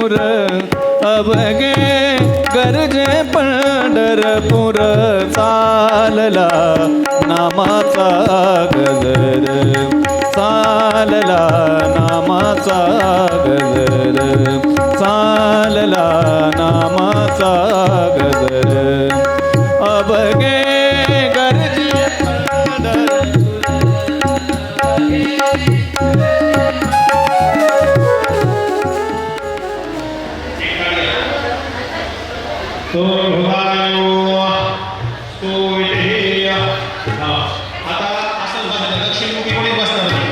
पंढरपूर अवघे गरजे पंढरपूर चालला नामाचा गजर चालला नामाचा गजर चालला नामाचा गजर अवघे गरजे तो हृदयो तो विधेय आता असं बघा दक्षिणमुखी कोणी बसणार नाही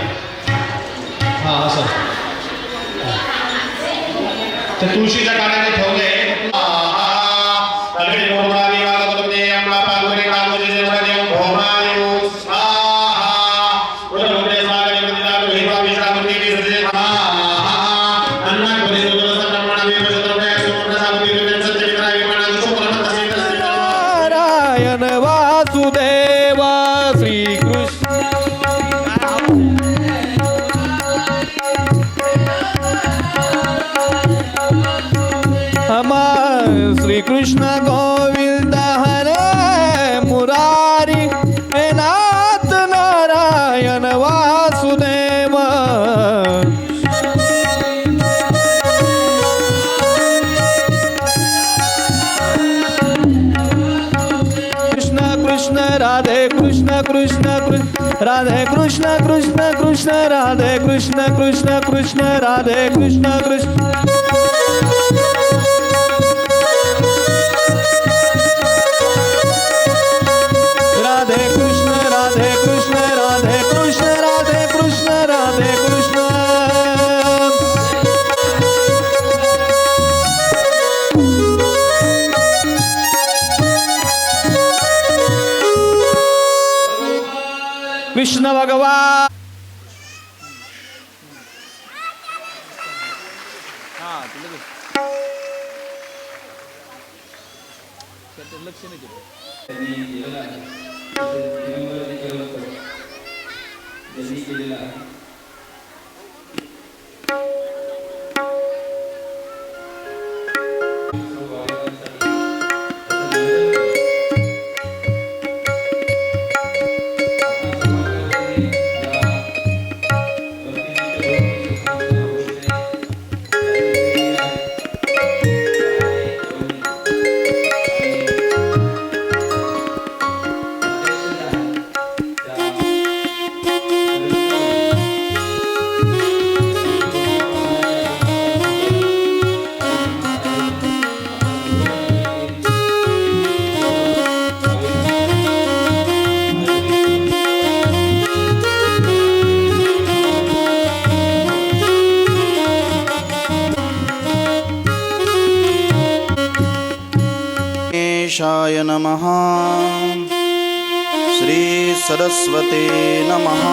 हा असं तर तुळशीच्या कानाने ठेवले नारायण वासुदेवा श्रीकृष्ण श्रीकृष्ण गोविंद हरे मुरारी हे नाथ नारायण वासुदेव कृष्ण राधे कृष्ण कृष्ण कृष्ण राधे कृष्ण कृष्ण कृष्ण राधे कृष्ण कृष्ण कृष्ण राधे कृष्ण कृष्ण राधे कृष्ण राधे कृष्ण राधे कृष्ण राधे कृष्ण राधे कृष्ण कृष्ण भगवान गणेशाय नमः। श्री सरस्वते नमः।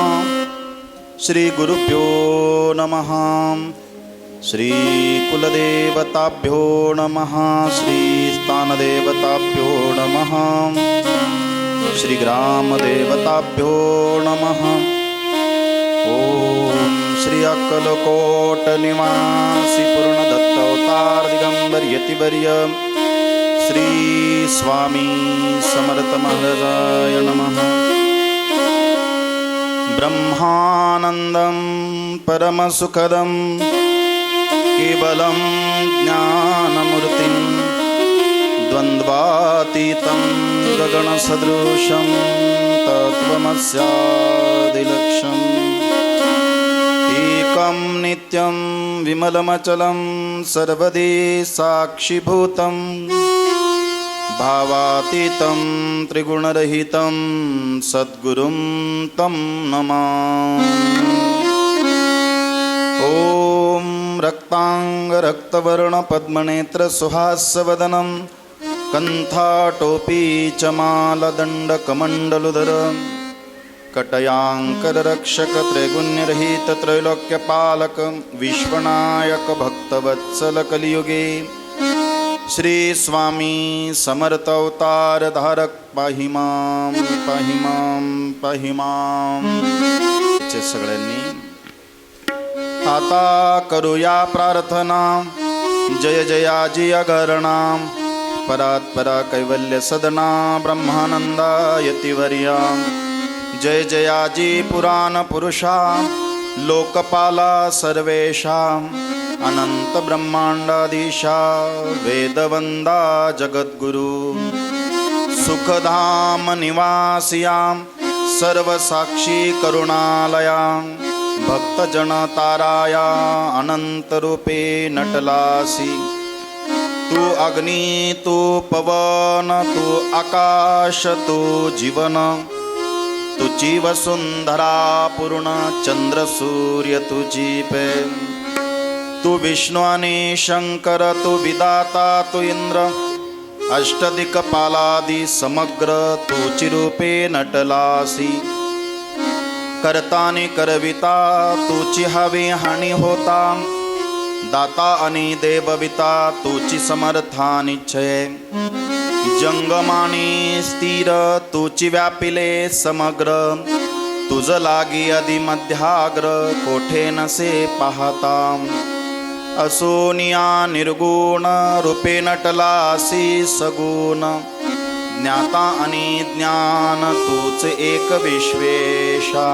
श्री गुरुभ्यो नमः। श्री कुलदेवताभ्यो नमः। श्री स्थानदेवताभ्यो नमः। श्री ग्रामदेवताभ्यो नमः। ओम श्री अक्कलकोट निवासी पूर्णदत्त अवतार दिगंबर यतिवर्य श्री स्वामी समर्थ महाराजाय नमः। ब्रह्मानंदं परमसुखदं केवलं ज्ञानमूर्तिं द्वन्द्वातीतं गगनसदृशं तत्त्वमस्यादिलक्ष्यम् एकं नित्यं विमलमचलं सर्वदे साक्षिभूतं भावातीतं त्रिगुणरहितं सद्गुरुं तं नमामि। ॐ रक्तांग रक्तवर्ण पद्मनेत्र सुहास्यवदनं कण्ठाटोपी च मालदण्डकमण्डलुधर कटयांकररक्षक त्रैगुण्यरहित त्रैलोक्यपालक विश्वनायक भक्तवत्सल कलियुगे श्री स्वामी समर्थ अवतार धारक पाहि मां पाहि मां पाहि मां। सगळ्यांनी आता करूया प्रार्थना जय जयाजी अगरणां परात्परा कैवल्य सदना ब्रह्मानंदायतिवर्या जय जयाजी पुराण पुरुषा लोकपाला सर्वेषां अनंत ब्रह्मांडाधीशा वेदवंदा जगद्गुरु सुखधाम निवासियां सर्वसाक्षी करुणालयां भक्तजन ताराया अनंत रूपे नटलासी तू अग्नि तू पवन तू आकाश तू जीवन तुझी वसुंधरा पूर्ण चंद्र सूर्य तुझी प्रेम तू विष्णू आणि शंकर तू विदाता तू इंद्र अष्टदिक्पालादि समग्र तुची रूपे नटलासी करतानी करविता तुची हवी हानी होता दाता आणि देवविता तुची समर्था निश्चय जंगमानी स्थिर तुची व्यापिले समग्र तुझ लागी आदि मध्याग्र कोठे नसे पाहता असोनिया निर्गुण रूपे नटलासी सगुण ज्ञाता आणि ज्ञान तूच एक विश्वेशा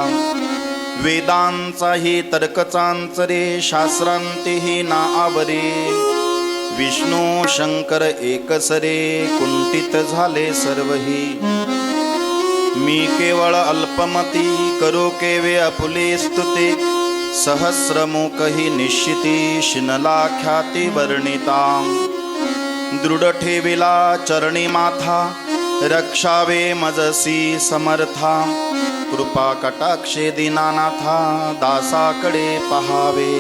वेदांचाही तर्कचांचरे शास्त्रांतीही ना आवरे विष्णू शंकर एकसरे कुंठित झाले सर्वही मी केवळ अल्पमती करू केवे अपुले स्तुते सहस्रमुखही निश्चिती शिनला ख्याती वर्णिता दृढ ठेविला चरणी माथा रक्षावे मजसी समर्था कृपा कटाक्षे दीनानाथा दासाकडे पहावे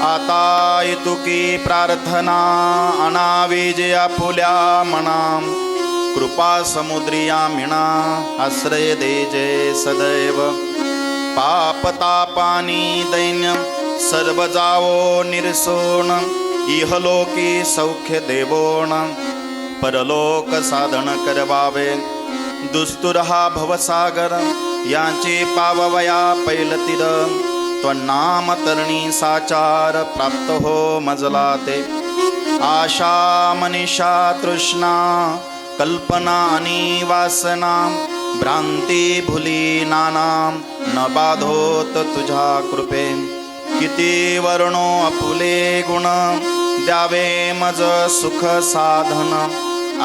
आता येतुकी प्रार्थना अनावे जे आपुल्या मना कृपा समुद्रिया मिणा आश्रय दे जय सदैव पापतापानी दैन्य सर्व जावो निरसोण इहलोकी सौख्य देवोण परलोक साधन करवावे दुस्तुरहा भवसागर यांचे पाववया पैलतीर त्वन्नाम तरणी साचार प्राप्त हो मजला ते आशा मनीषा तृष्णा कल्पना आणि वासना भ्रांती भुली नानाम न बाधोत तुझ्या कृपे किती वर्णो अपुले गुण द्यावे मज सुख साधन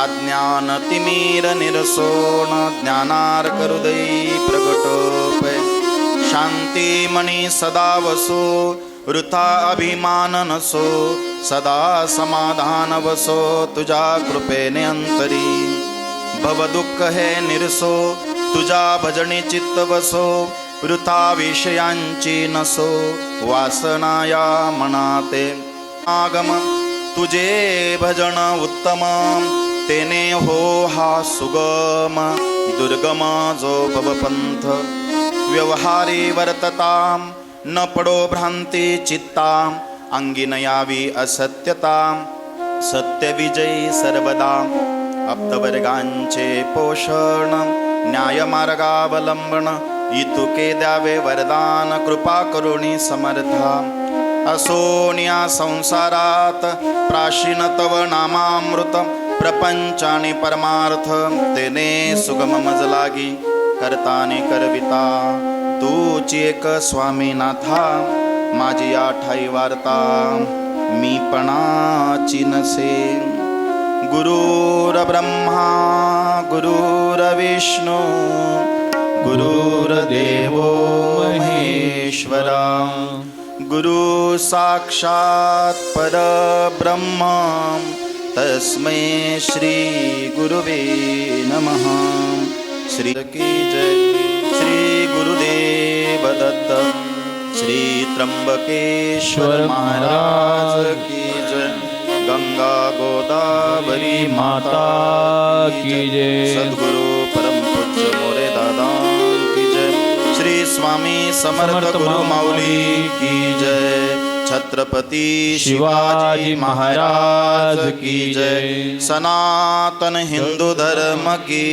अज्ञान तिमीर निरसोण ज्ञानार्क हृदयी प्रगटोपे शांती मणी सदा वसो वृथा अभिमान नसो सदा समाधान वसो तुझ्या कृपेने अंतरी भव दुःख हे निरसो तुझ्या भजनी चित्त वसो वृथा विषयांची नसो वासनाया मनाते आगम तुझे भजन उत्तम तेने हो हा सुगम दुर्गम जो भवपंथ व्यवहारी वर्तताम न पडो भ्रांती चित्ताम अंगी न यावी असत्यताम सत्य विजयी सर्वदा आप्तवर्गांचे पोषण न्यायमार्गावलंबन इतुके द्यावे वरदान कृपा करुणी समर्था असोनिया संसारात प्राशीन तव नामामृत प्रपंचाने परमार्थ तेने सुगम मज लागी करताने करविता तूची एक स्वामीनाथा माझी आठाई वार्ता मी पणाची नसे गुरुर्ब्रह्मा गुरुर्विष्णू गुरुर्देवो महेश्वरा गुरु साक्षात् परब्रह्म तस्मै श्री गुरुवे नमः श्री की जय श्री गुरुदेव दत्त श्री त्र्यंबकेश्वर महाराज की जय गंगा गोदावरी माता की जय सद्गुरु परम पूज्य मोरे दादा की जय श्री स्वामी समर्थ गुरु माऊली की जय छत्रपति शिवाजी महाराज की जय सनातन हिंदू धर्म की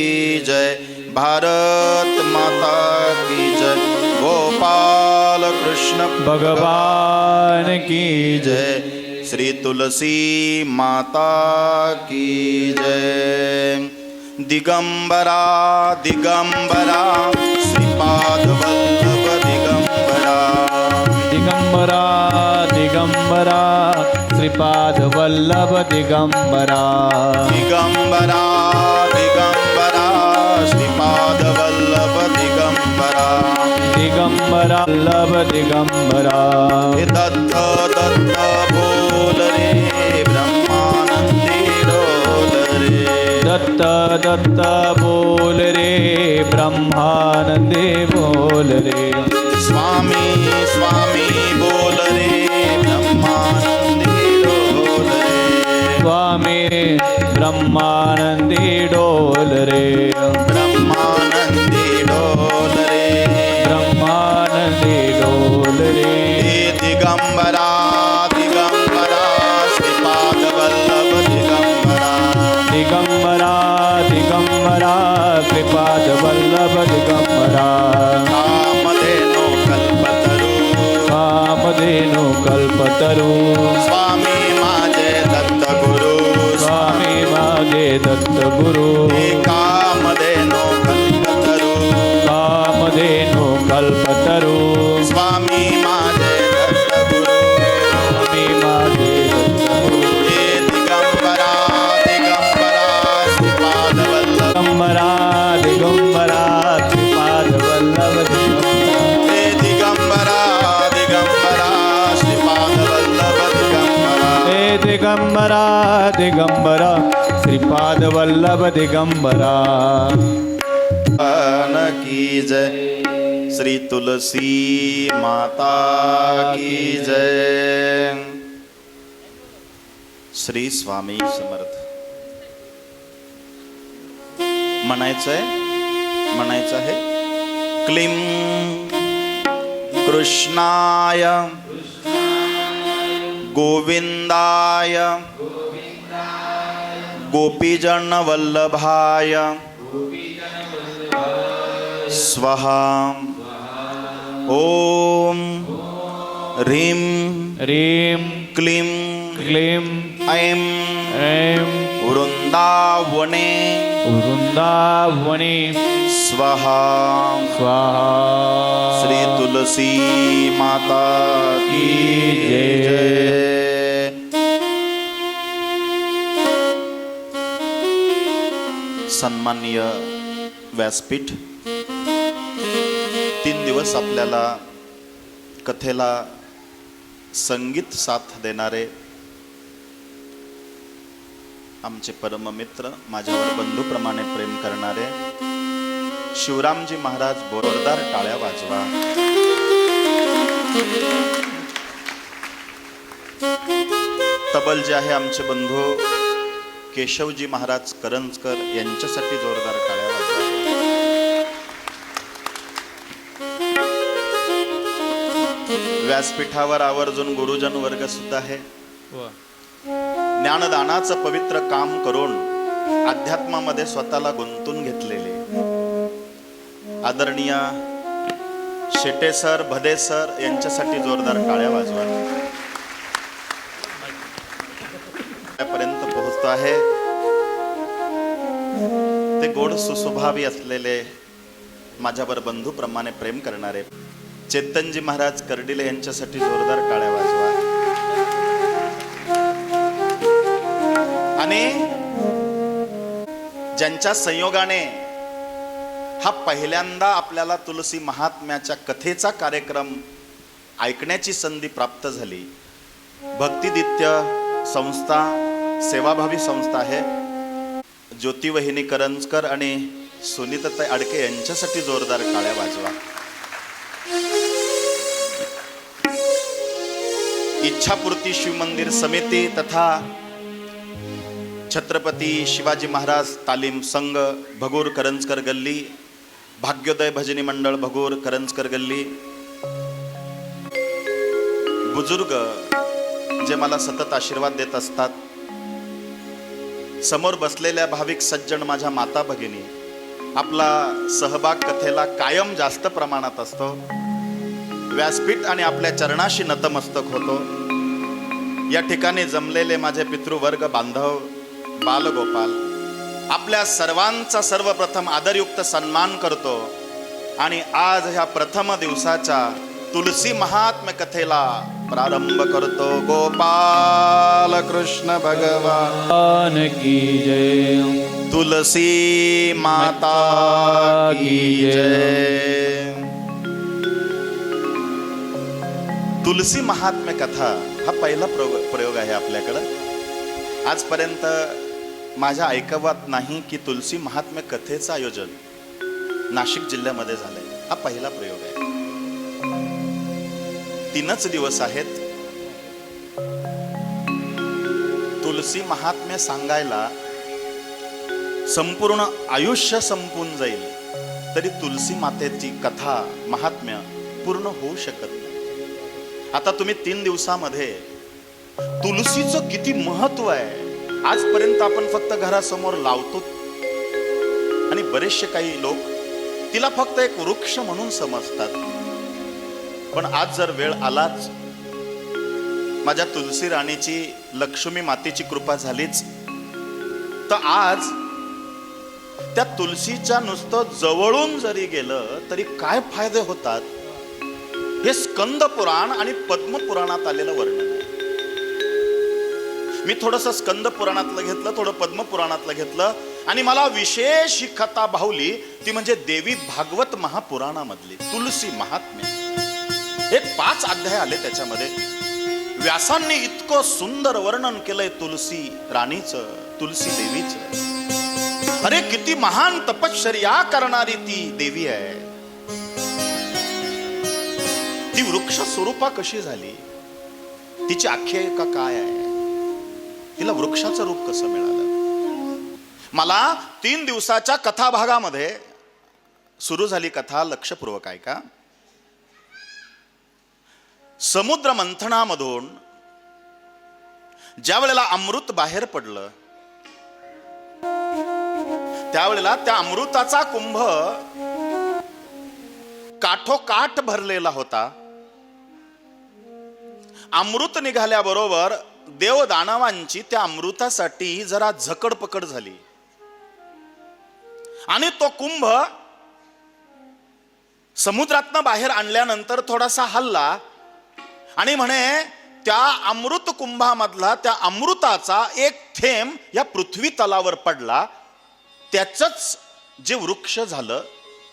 जय भारत माता की जय गोपाल कृष्ण भगवान की जय श्री तुलसी माता की जय। दिगंबरा दिगंबरा श्रीपाद वल्लभ दिगंबरा। दिगंबरा दिगंबरा श्रीपाद वल्लभ दिगंबरा। दिगंबरा दिगंबरा श्रीपाद वल्लभ दिगंबरा। दिगंबरा वल्लभ दिगंबरा। हे दत्त दत्त बोल रे ब्रह्मानंदी डोल रे। दत्त दत्त बोल रे ब्रह्मानंदे बोल रे। स्वामी स्वामी बोल रे ब्रह्मानंदी डोल रे। स्वामी ब्रह्मानंदी डोल रे। ब्रह्मानंदी डोल रे। ब्रह्मानंदी डोल रे। हे दिगंबरा दिगंबरा श्रीपाद वल्लभ दिगंबरा। दिगंबरा दिगंबरा श्रीपाद वल्लभ दिगंबरा। कामधेनु कल्पतरू कामधेनु कल्पतरू। स्वामी माझे दत्त गुरु। स्वामी माझे दत्त गुरु। हे कामधेनु कल्पतरू कामधेनु कल्पतरू। स्वामी माझे दत्त गुरु। स्वामी माझे दत्त गुरु। हे दिगंबरा दिगंबरा श्रीपाद वल्लभ। दिगंबरा दिगंबरा श्रीपाद वल्लभ दिगंबरा। हे दिगंबरा दिगंबरा श्रीपाद वल्लभ दिगंबरा। हे दिगंबरा दिगंबरा श्रीपाद वल्लभ दिगंबरा। भगवान की जय। श्री तुलसी माता की जय। श्री स्वामी समर्थ। म्हणायचं आहे क्लीं कृष्णाय गोविंदाय गोपीजन वल्लभाय स्वाहा। ओम ह्रीं ह्रीं क्लीं क्लीं ऐं ऐं वृंदावने वृंदावने स्वाहा। स्वाहा। श्री तुलसी माता की जय। जय। सन्माननीय व्यासपीठ, 3 दिवस आपल्याला कथेला संगीत साथ देणारे आमचे परममित्र, माझ्यावर बंधूप्रमाणे प्रेम करणारे शिवरामजी महाराज, जोरदार टाळ्या वाजवा. तबल जे आहे आमचे बंधू केशवजी महाराज करंजकर यांच्यासाठी जोरदार टाळ्या वाजवा. व्यासपीठावर आवर्जून गुरुजन वर्ग सुद्धा आहे. ज्ञानदानाचं पवित्र काम करून अध्यात्मामध्ये स्वतःला गुंतून घेतलेले आदरणीय शेटे सर, भदे सर यांच्यासाठी जोरदार टाळ्या वाजवा. पर्यंत पोहोचतो आहे ते गोड सुस्वभावी असलेले, माझ्यावर बंधूप्रमाणे प्रेम करणारे चेतनजी महाराज कर्डिले यांच्यासाठी जोरदार टाळ्या वाजवा. आणि ज्यांच्या संयोगाने हा पहिल्यांदा आपल्याला तुलसी महात्म्याच्या कथेचा कार्यक्रम ऐकण्याची संधी प्राप्त झाली, भक्तिदित्य संस्था, सेवाभावी संस्था आहे, ज्योती वहिनी करंजकर आणि सुनीताताई अडके यांच्यासाठी जोरदार टाळ्या वाजवा. इच्छापूर्ती शिवमंदिर समिती तथा छत्रपती शिवाजी महाराज तालीम संघ भगूर करंजकर गल्ली, भाग्योदय भजनी मंडळ भगूर करंजकर गल्ली, बुजुर्ग जे मला सतत आशीर्वाद देत असतात, समोर बसलेल्या भाविक सज्जन माझ्या माता भगिनी, आपला सहभाग कथेला कायम जास्त प्रमाणात असतो. व्यासपीठ आणि आपल्या चरणाशी नतमस्तक होतो. या ठिकाणी जमलेले माझे पितृवर्ग बांधव, बालगोपाल, आपल्या सर्वांचा सर्वप्रथम आदरयुक्त सन्मान करतो आणि आज ह्या प्रथम दिवसाच्या तुलसी महात्म्य कथेला प्रारंभ करतो. गोपाल कृष्ण भगवान की जय. तुलसी माता की जय. तुलसी महात्म्य कथा हा पहिला प्रयोग आहे आपल्याकडं. आजपर्यंत माझ्या ऐकवात नाही की तुलसी महात्म्य कथेचं आयोजन नाशिक जिल्ह्यामध्ये झालंय. हा पहिला प्रयोग आहे. 3च दिवस आहेत. तुलसी महात्म्य सांगायला संपूर्ण आयुष्य संपून जाईल तरी तुलसी मातेची कथा महात्म्य पूर्ण होऊ शकत नाही. आता तुम्ही 3 दिवसामध्ये तुलसीचं किती महत्व आहे आजपर्यंत आपण फक्त घरासमोर लावतो आणि बरेचसे काही लोक तिला फक्त एक वृक्ष म्हणून समजतात. पण आज जर वेळ आलाच, माझ्या तुलसी राणीची, लक्ष्मी मातेची कृपा झालीच, तर आज त्या तुलसीच्या नुसतं जवळून जरी गेलं तरी काय फायदे होतात हे स्कंद पुराण आणि पद्म पुराणात आलेलं वर्णन आहे. मी थोडंसं स्कंद पुराणातलं घेतलं, थोडं पद्म पुराणातलं घेतलं आणि मला विशेष ही कथा भावली ती म्हणजे देवी भागवत महापुराणामधली तुलसी महात्म्य. हे 5 अध्याय आले त्याच्यामध्ये. व्यासांनी इतकं सुंदर वर्णन केलंय तुलसी राणीचं, तुलसी देवीचं. अरे किती महान तपश्चर्या करणारी ती देवी आहे. ती वृक्ष स्वरूपा कशी झाली, तिची आख्यायिका काय आहे, तिला वृक्षाचं रूप कसं मिळालं. मला 3 दिवसाच्या कथा भागामध्ये सुरू झाली कथा. लक्षपूर्वक ऐका. समुद्र मंथनामधून ज्या वेळेला अमृत बाहेर पडलं त्यावेळेला त्या अमृताचा कुंभ काठोकाठ भरलेला होता. अमृत निघाल्याबरोबर देवदानवांची त्या अमृतासाठी जरा झकडपकड झाली आणि तो कुंभ समुद्रातनं बाहेर आणल्यानंतर थोडासा हल्ला आणि म्हणे त्या अमृत कुंभामधला त्या अमृताचा एक थेंब या पृथ्वी तलावर पडला. त्याचंच जे वृक्ष झालं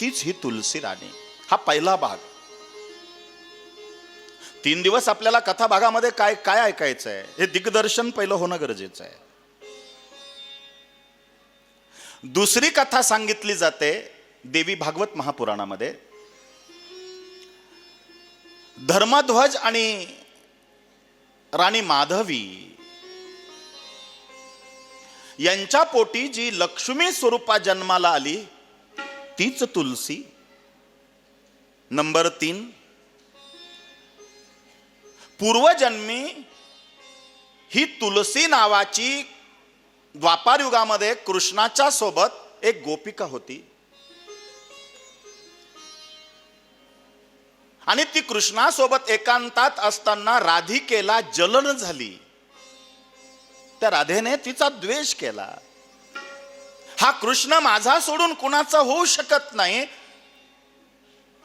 तीच ही तुलसी राणी. हा पहिला भाग. 3 दिवस आपल्याला कथा भागामध्ये काय काय ऐकायचं आहे हे दिग्दर्शन पहिलं होणं गरजेचं आहे. दुसरी कथा सांगितली जाते देवी भागवत महापुराणामध्ये. धर्मध्वज आणि राणी माधवी यांच्या पोटी जी लक्ष्मी स्वरूपा जन्माला आली तीच तुलसी. नंबर 3, पूर्वजन्मी ही तुलसी नावाची द्वापार युगामध्ये कृष्णाच्या सोबत एक गोपिका होती आणि ती कृष्णासोबत एकांतात असताना राधिकेला जलन झाली. त्या राधेने तिचा द्वेष केला. हा कृष्ण माझा सोडून कुणाचा होऊ शकत नाही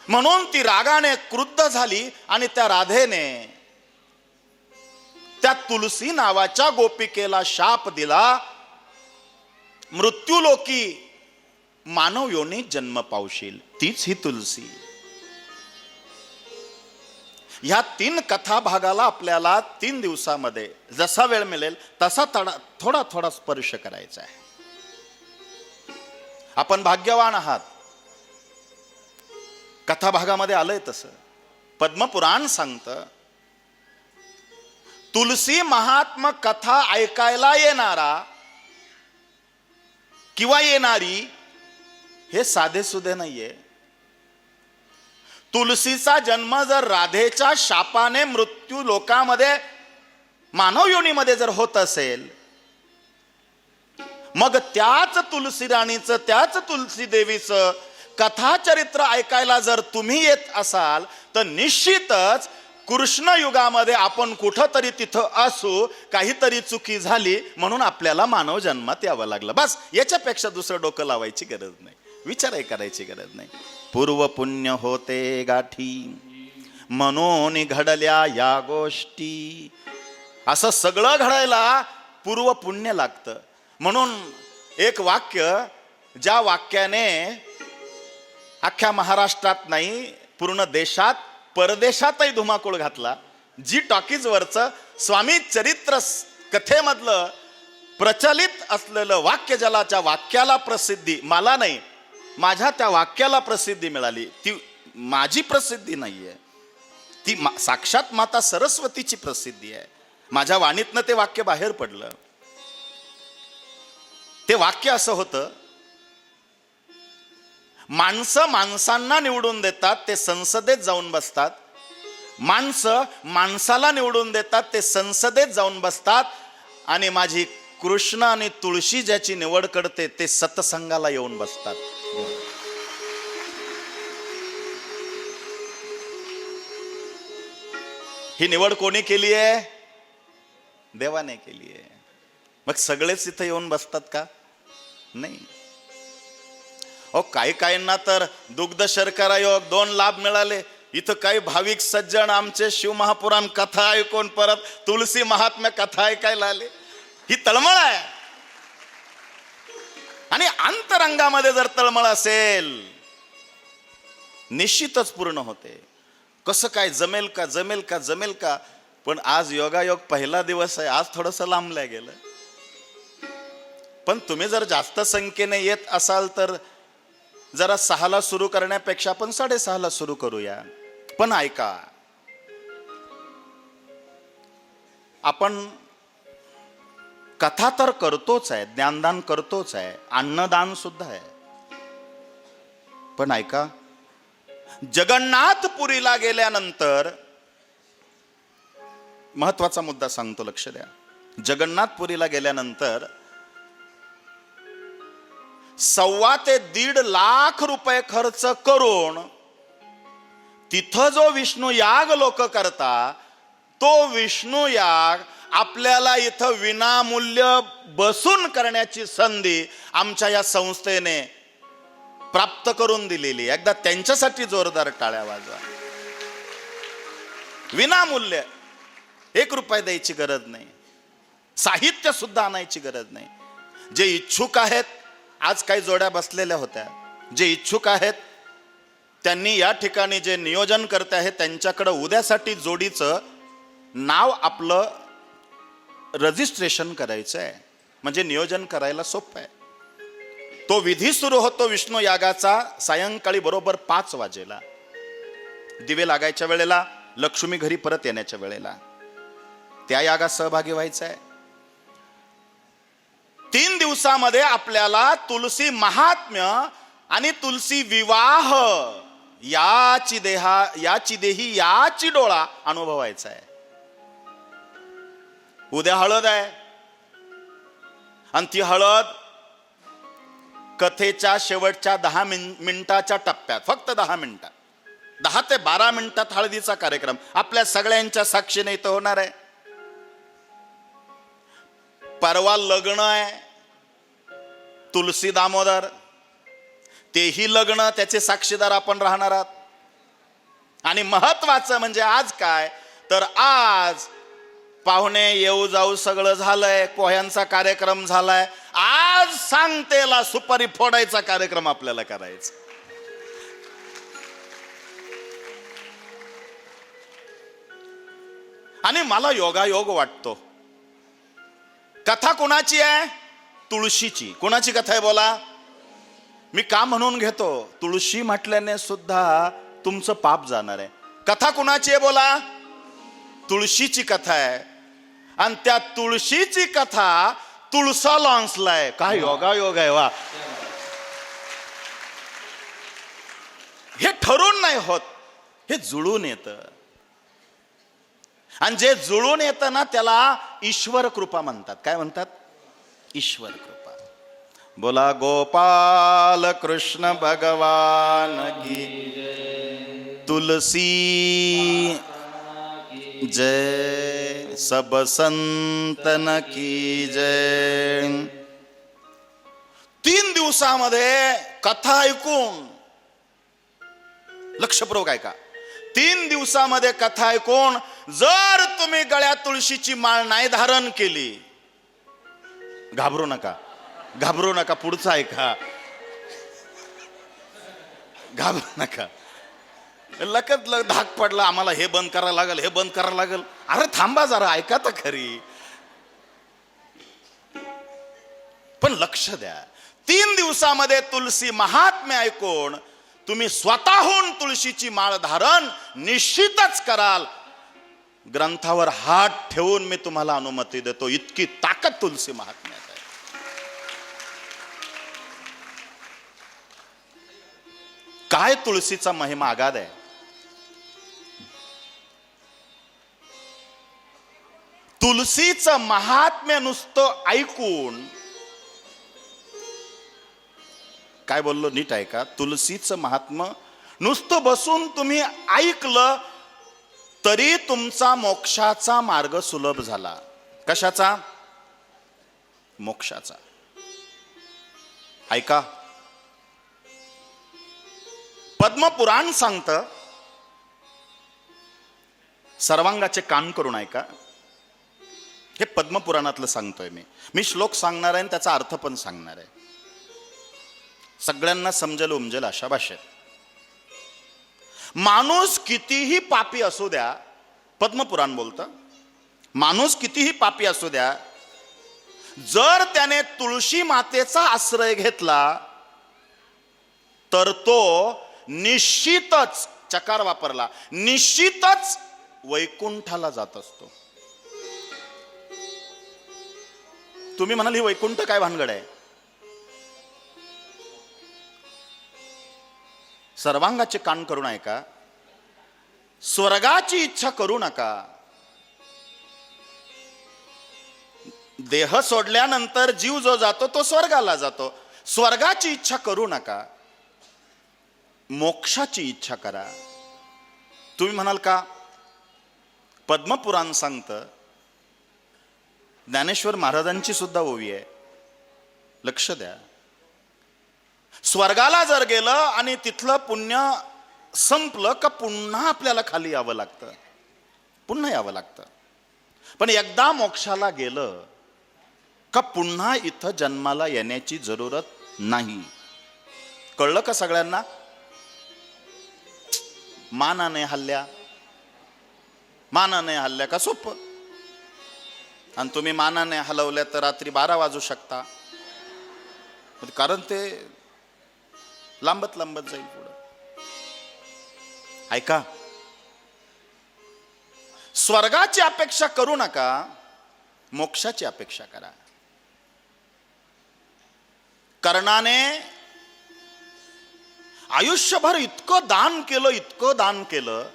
म्हणून ती रागाने क्रुद्ध झाली आणि त्या राधेने त्या तुलसी नावाच्या गोपिकेला शाप दिला. मृत्यूलोकी मानव योनी जन्म पावशील. तीच ही तुलसी. ह्या 3 कथा भागाला आपल्याला 3 दिवसामध्ये जसा वेळ मिळेल तसा थोडा थोडा स्पर्श करायचा आहे. आपण भाग्यवान आहात. कथा भागामध्ये आलंय तसं. पद्मपुराण सांगतं तुलसी महात्म कथा ऐकायला येणारा किंवा येणारी हे साधेसुधे नाहीये. तुलसीचा जन्म जर राधेच्या शापाने मृत्यू लोकामध्ये मानव योनीमध्ये जर होत असेल मग त्याच तुलसी राणीचं, त्याच तुलसी देवीचं कथा चरित्र ऐकायला जर तुम्ही येत असाल तर निश्चितच कृष्ण युगामध्ये आपण कुठंतरी तिथं असू, काहीतरी चुकी झाली म्हणून आपल्याला मानव जन्मात यावं लागलं. बस, याच्यापेक्षा दुसरं डोकं लावायची गरज नाही, विचारही करायची गरज नाही. पूर्व पुण्य होते गाठी म्हणून घडल्या या गोष्टी. असं सगळं घडायला पूर्व पुण्य लागतं. म्हणून एक वाक्य, ज्या वाक्याने अख्ख्या महाराष्ट्रात नाही पूर्ण देशात परदेशातही धुमाकूळ घातला, जी टॉकीजवरचं स्वामी चरित्र कथेमधलं प्रचलित असलेलं वाक्य, ज्याला वाक्याला प्रसिद्धी, मला नाही, माझ्या त्या वाक्याला प्रसिद्धी मिळाली, ती माझी प्रसिद्धी नाहीये, ती साक्षात माता सरस्वतीची प्रसिद्धी आहे. माझ्या वाणीतनं ते वाक्य बाहेर पडलं. ते वाक्य असं होतं, माणसं माणसांना निवडून देतात, ते संसदेत जाऊन बसतात. माणसं माणसाला निवडून देतात, ते संसदेत जाऊन बसतात. आणि माझी कृष्ण आणि तुळशी ज्याची निवड करते, ते सत्संगाला येऊन बसतात. ही निवड कोणी केली आहे? देवाने केली आहे. मग सगळेच इथं येऊन बसतात का? नाही. काही काहींना तर दुग्ध शर्करा योग 2 लाभ मिळाले. इथं काही भाविक सज्जन आमचे शिवमहापुराण कथा ऐकून परत तुलसी महात्म्य कथा ऐकायला आले. ही तळमळ आहे. आणि अंतरंगामध्ये जर तळमळ असेल, निश्चितच पूर्ण होते. कसं काय, जमेल का जमेल का जमेल का? पण आज योगायोग पहिला दिवस आहे, आज थोडंसं लांबल्या गेलं. पण तुम्ही जर जास्त संख्येने येत असाल तर जरा 6ला सुरू करण्यापेक्षा आपण 6:30ला सुरू करूया. पण ऐका, आपण कथा तर करतोच आहे, ज्ञानदान करतोच आहे, अन्नदान सुद्धा आहे. पण ऐका, जगन्नाथपुरीला गेल्यानंतर महत्वाचा मुद्दा सांगतो, लक्ष द्या. जगन्नाथपुरीला गेल्यानंतर 1.25 ते 1.5 लाख रुपये खर्च करून तिथं जो विष्णू याग लोक करता, तो विष्णू याग आपल्याला इथं विनामूल्य बसून करण्याची संधी आमच्या या संस्थेने प्राप्त करून दिलेली. एकदा त्यांच्यासाठी जोरदार टाळ्या वाजवा. विनामूल्य, 1 रुपया द्यायची गरज नाही, साहित्य सुद्धा आणायची गरज नाही. जे इच्छुक आहेत, आज काही जोड्या बसलेल्या होत्या, जे इच्छुक आहेत त्यांनी या ठिकाणी जे नियोजन करते आहे त्यांच्याकडे उद्यासाठी जोडीचं नाव आपलं रजिस्ट्रेशन करायचं आहे. म्हणजे नियोजन करायला सोपं आहे. तो विधी सुरू होतो विष्णू यागाचा सायंकाळी बरोबर 5 वाजेला, दिवे लागायच्या वेळेला, लक्ष्मी घरी परत येण्याच्या वेळेला. त्या यागात सहभागी व्हायचं आहे. 3 दिवसामध्ये आपल्याला तुलसी महात्म्य आणि तुलसी विवाह याची देही याची डोळा अनुभवायचा आहे. उद्या हळद आहे आणि ती हळद कथेच्या शेवटच्या 10 मिनिटाच्या टप्प्यात, फक्त 10 मिनिटात, 10 ते 12 मिनिटात हळदीचा कार्यक्रम आपल्या सगळ्यांच्या साक्षीने इथं होणार आहे. परवा लग्न आहे तुलसी दामोदर, तेही लग्न, त्याचे साक्षीदार आपण राहणार आहात. आणि महत्वाचं म्हणजे आज काय तर आज पाहुणे येऊ जाऊ सगळं झालंय, पोह्यांचा कार्यक्रम झालाय. आज सांगतेला सुपारी फोडायचा कार्यक्रम आपल्याला करायचा. आणि मला योगायोग वाटतो. कथा कोणाची आहे? तुळशीची. कोणाची कथा आहे बोला? मी का म्हणून घेतो? तुळशी म्हटल्याने सुद्धा तुमचं पाप जाणार आहे. कथा कोणाची आहे बोला? तुळशीची कथा आहे. आणि त्या तुळशीची कथा तुळसा लॉन्सलाय. काय योगायोग आहे वा. हे ठरून नाही होत, हे जुळून येतं. आणि जे जुळून येतं ना त्याला ईश्वर कृपा म्हणतात. काय म्हणतात? ईश्वर कृपा. बोला गोपाल कृष्ण भगवान की. तुलसी जय, सब संतन की जय. 3 दिवसामध्ये कथा ऐकून, लक्षपूर्वक ऐका, 3 दिवसामध्ये कथा ऐकून जर तुम्ही गळ्यात तुळशीची माळ नाही धारण केली, घाबरू नका, घाबरू नका, पुढचं ऐका, घाबरू नका. लकत धाक पडला, आम्हाला हे बंद करायला लागल, हे बंद करायला लागल. अरे थांबा जरा, ऐका तर खरी. पण लक्ष द्या, 3 दिवसामध्ये तुलसी महात्म्य ऐकून तुम्ही स्वतःहून तुळशीची माळ धारण निश्चितच कराल. ग्रंथावर हात ठेवून मी तुम्हाला अनुमती देतो, इतकी ताकद तुलसी महात्म्यात आहे. काय तुळशीचा महिमा अगाध आहे. तुलसीचं महात्म्य नुसतं ऐकून, काय बोललो नीट ऐका, तुलसीचं महात्म्य नुसतं बसून तुम्ही ऐकलं तरी तुमचा मोक्षाचा मार्ग सुलभ झाला. कशाचा? मोक्षाचा. ऐका, पद्मपुराण सांगतं, सर्वांगाचे कान करून ऐका. हे पद्मपुराणातलं सांगतोय मी श्लोक सांगणार आहे आणि त्याचा अर्थ पण सांगणार आहे, सगळ्यांना समजेल उमजेल अशा भाषेत. माणूस कितीही पापी असू द्या, पद्मपुराण बोलतं, माणूस कितीही पापी असू द्या, जर त्याने तुळशी मातेचा आश्रय घेतला तर तो निश्चितच, चकार वापरला, निश्चितच वैकुंठाला जात असतो. तुम्ही म्हणाल ही वैकुंठ काय भानगड आहे? सर्वांगाचे कान करून ऐका. स्वर्गाची इच्छा करू नका. देह सोडल्यानंतर जीव जो जातो तो स्वर्गाला जातो. स्वर्गाची इच्छा करू नका, मोक्षाची इच्छा करा. तुम्ही म्हणाल का? पद्मपुराण सांगतं, ज्ञानेश्वर महाराजांची सुद्धा ओवी आहे, लक्ष द्या. स्वर्गाला जर गेलं आणि तिथलं पुण्य संपलं का पुन्हा आपल्याला खाली यावं लागतं, पुन्हा यावं लागतं. पण एकदा मोक्षाला गेलं का पुन्हा इथं जन्माला येण्याची जरूरत नाही. कळलं का सगळ्यांना? मानाने हल्ल्या का सोपं, आणि तुम्ही मानाने हलवल्या तर रात्री 12 वाजू शकता, कारण ते लांबत जाईल पुढं. ऐका, स्वर्गाची अपेक्षा करू नका, मोक्षाची अपेक्षा करा. कर्णाने आयुष्यभर इतकं दान केलं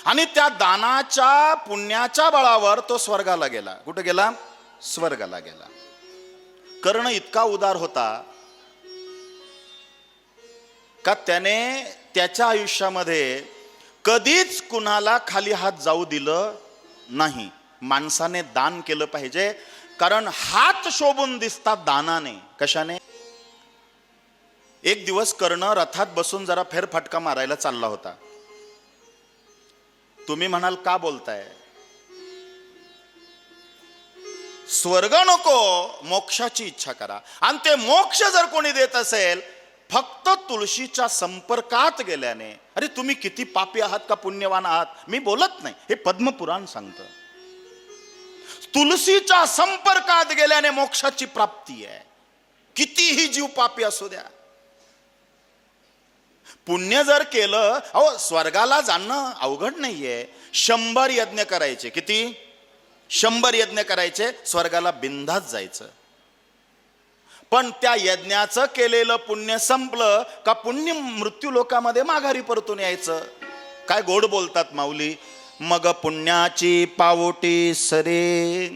आणि त्या दानाच्या पुण्याच्या बळावर तो स्वर्गाला गेला. कुठे गेला? स्वर्गाला गेला. कर्ण इतका उदार होता का त्याने त्याच्या आयुष्यामध्ये कधीच कुणाला खाली हात जाऊ दिलं नाही. माणसाने दान केलं पाहिजे, कारण हात शोभून दिसतात दानाने. कशाने? एक दिवस कर्ण रथात बसून जरा फेरफटका मारायला चालला होता. तुम्ही म्हणाल का बोलताय? स्वर्ग नको, मोक्षाची इच्छा करा. आणि ते मोक्ष जर कोणी देत असेल फक्त तुळशीच्या संपर्कात गेल्याने, अरे तुम्ही किती पापी आहात का पुण्यवान आहात मी बोलत नाही, हे पद्मपुराण सांगतं. तुळशीच्या संपर्कात गेल्याने मोक्षाची प्राप्ती आहे, कितीही जीव पापी असू द्या. पुण्य जर केलं, अहो स्वर्गाला जाणं अवघड नाहीये. 100 यज्ञ करायचे. किती? 100 यज्ञ करायचे, स्वर्गाला बिंदास जायचं. पण त्या यज्ञाचं केलेलं पुण्य संपलं का पुण्य मृत्यू लोकामध्ये माघारी परतून यायचं. काय गोड बोलतात माऊली. मग पुण्याची पावोटी सरे,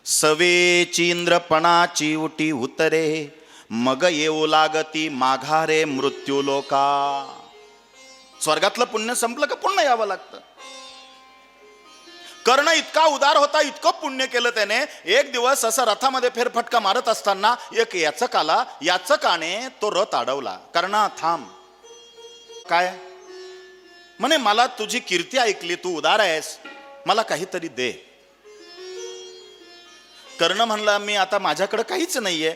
सवेची इंद्रपणाची उटी उतरे, मग येऊ लागती माघारे मृत्यू लोका. स्वर्गातलं पुण्य संपलं का पुन्हा यावं लागतं. कर्ण इतका उदार होता, इतकं पुण्य केलं त्याने. एक दिवस असं रथामध्ये फेरफटका मारत असताना एक याचक आला. याचकाने तो रथ अडवला. कर्णा थांब. काय म्हणे, मला तुझी कीर्ती ऐकली, तू उदार आहेस, मला काहीतरी दे. कर्ण म्हणला, मी आता माझ्याकडे काहीच नाहीये,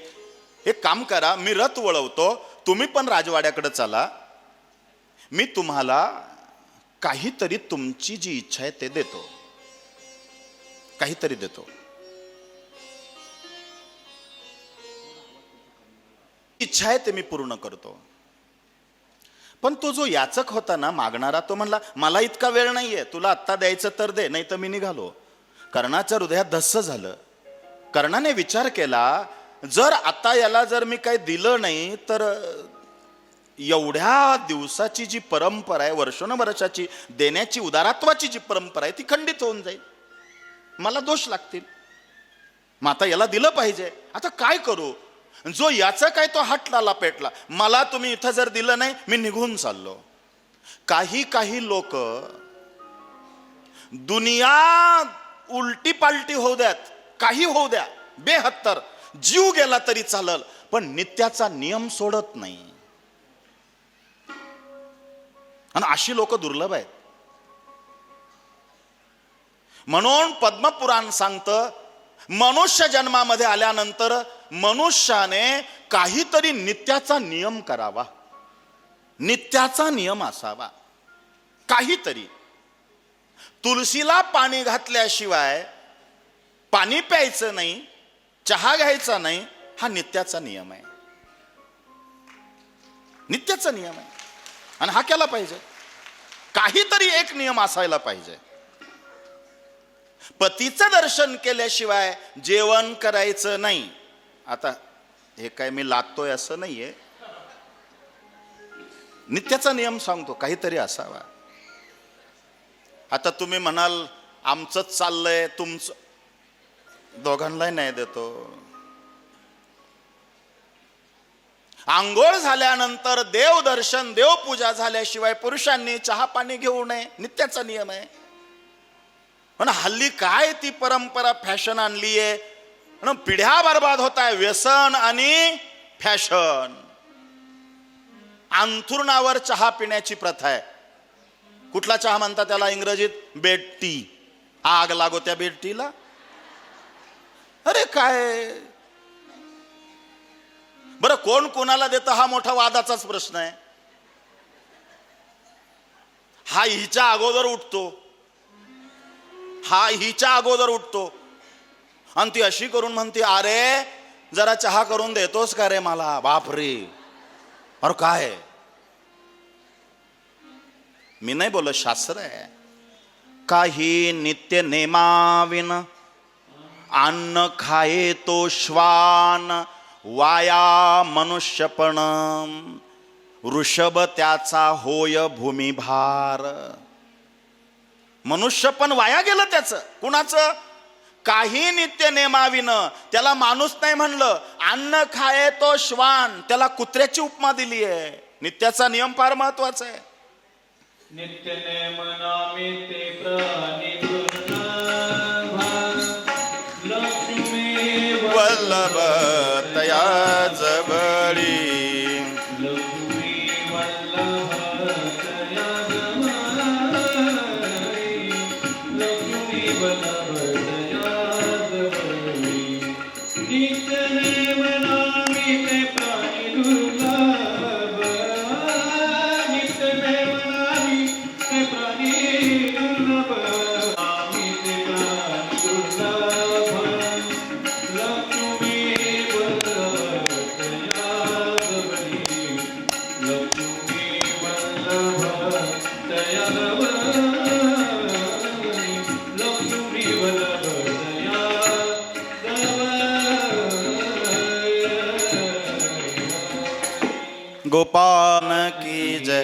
एक काम करा, मी रथ वळवतो, तुम्ही पण राजवाड्याकडे चला, मी तुम्हाला काहीतरी तुमची जी इच्छा आहे ते देतो, काहीतरी देतो. इच्छा आहे ते मी पूर्ण करतो. पण तो जो याचक होता ना, मागणारा, तो म्हणला, मला इतका वेळ नाहीये, तुला आत्ता द्यायचं तर दे, नाही तर मी निघालो. कर्णाच्या हृदयात धस्स झालं. कर्णाने विचार केला, जर आता याला जर मी काही दिलं नाही तर एवढ्या दिवसाची जी परंपरा आहे, वर्षोनवर्षाची देण्याची, उदारत्वाची जी परंपरा आहे, ती खंडित होऊन जाईल, मला दोष लागतील. मग आता याला दिलं पाहिजे. आता काय करू? जो याचं काय तो हटला पेटला, मला तुम्ही इथं जर दिलं नाही, मी निघून चाललो. काही काही लोक दुनिया उलटी पालटी होऊ द्यात, काही होऊ द्या, बेहत्तर जीव गेला तरी चालल, पण नित्याचा नियम सोडत नाही. आणि अशी लोक दुर्लभ आहेत. म्हणून पद्मपुराण सांगतं, मनुष्य जन्मामध्ये आल्यानंतर मनुष्याने काहीतरी नित्याचा नियम करावा, नित्याचा नियम असावा काहीतरी. तुळशीला पाणी घातल्याशिवाय पाणी प्यायचं नाही, चहा घ्यायचा नाही, हा नित्याचा नियम आहे, नित्याचा नियम आहे. आणि हा केला पाहिजे. काहीतरी एक नियम असायला पाहिजे. पतीचं दर्शन केल्याशिवाय जेवण करायचं नाही. आता हे काय मी लादतोय असं नाहीये, नित्याचा नियम सांगतो, काहीतरी असावा. आता तुम्ही म्हणाल, आमचंच चाललंय, तुमचं, दोघांनाही नाही देतो. आंघोळ झाल्यानंतर देवदर्शन, देवपूजा झाल्याशिवाय पुरुषांनी चहा पाणी घेऊ नये, नित्याचा नियम आहे. पण हल्ली काय ती परंपरा फॅशन आणली आहे, पिढ्या बर्बाद होत आहे, व्यसन आणि फॅशन. अंथरुणावर चहा पिण्याची प्रथा आहे. कुठला चहा म्हणतात त्याला इंग्रजीत? Bed tea. आग लागो त्या बेड टीला. अरे काय बरं, कोण कोणाला देतं हा मोठा वादाचाच प्रश्न आहे. हा हिच्या अगोदर उठतो, हा हिच्या अगोदर उठतो, आणि ती अशी करून म्हणते, अरे जरा चहा करून देतोस का रे मला? बापरे, अरे काय? मी नाही बोलत, शास्त्र आहे. काही नित्य नेमाविन अन्न खाये तो श्वान, वाया मनुष्यपण वृषभ त्याचा होय भूमिभार. मनुष्य पण वाया गेलं त्याचं. कुणाचं? काही नित्य नेमाविनं. त्याला माणूस नाही म्हणलं. अन्न खाये तो श्वान, त्याला कुत्र्याची उपमा दिली आहे. नित्याचा नियम फार महत्वाचा आहे. नित्य नेम नामी ते प्राणी दुर्लभ, लक्ष्मी वल्लभ तया जवळी. लक्ष्मी वल्लभ तया जवळी, लक्ष्मी वल्लभ तया जवळी. नित्य नेम नामी ते प्राणी दुर्लभ, नित्य नेम नामी ते प्राणी दुर्लभ, नामी ते प्राणी दुर्लभ, लक्ष्मी वल्लभ तया जवळी, लक्ष्मी वल्लभ तया जवळी, लक्ष्मी वल्लभ तया जवळी. गोपाल की जय,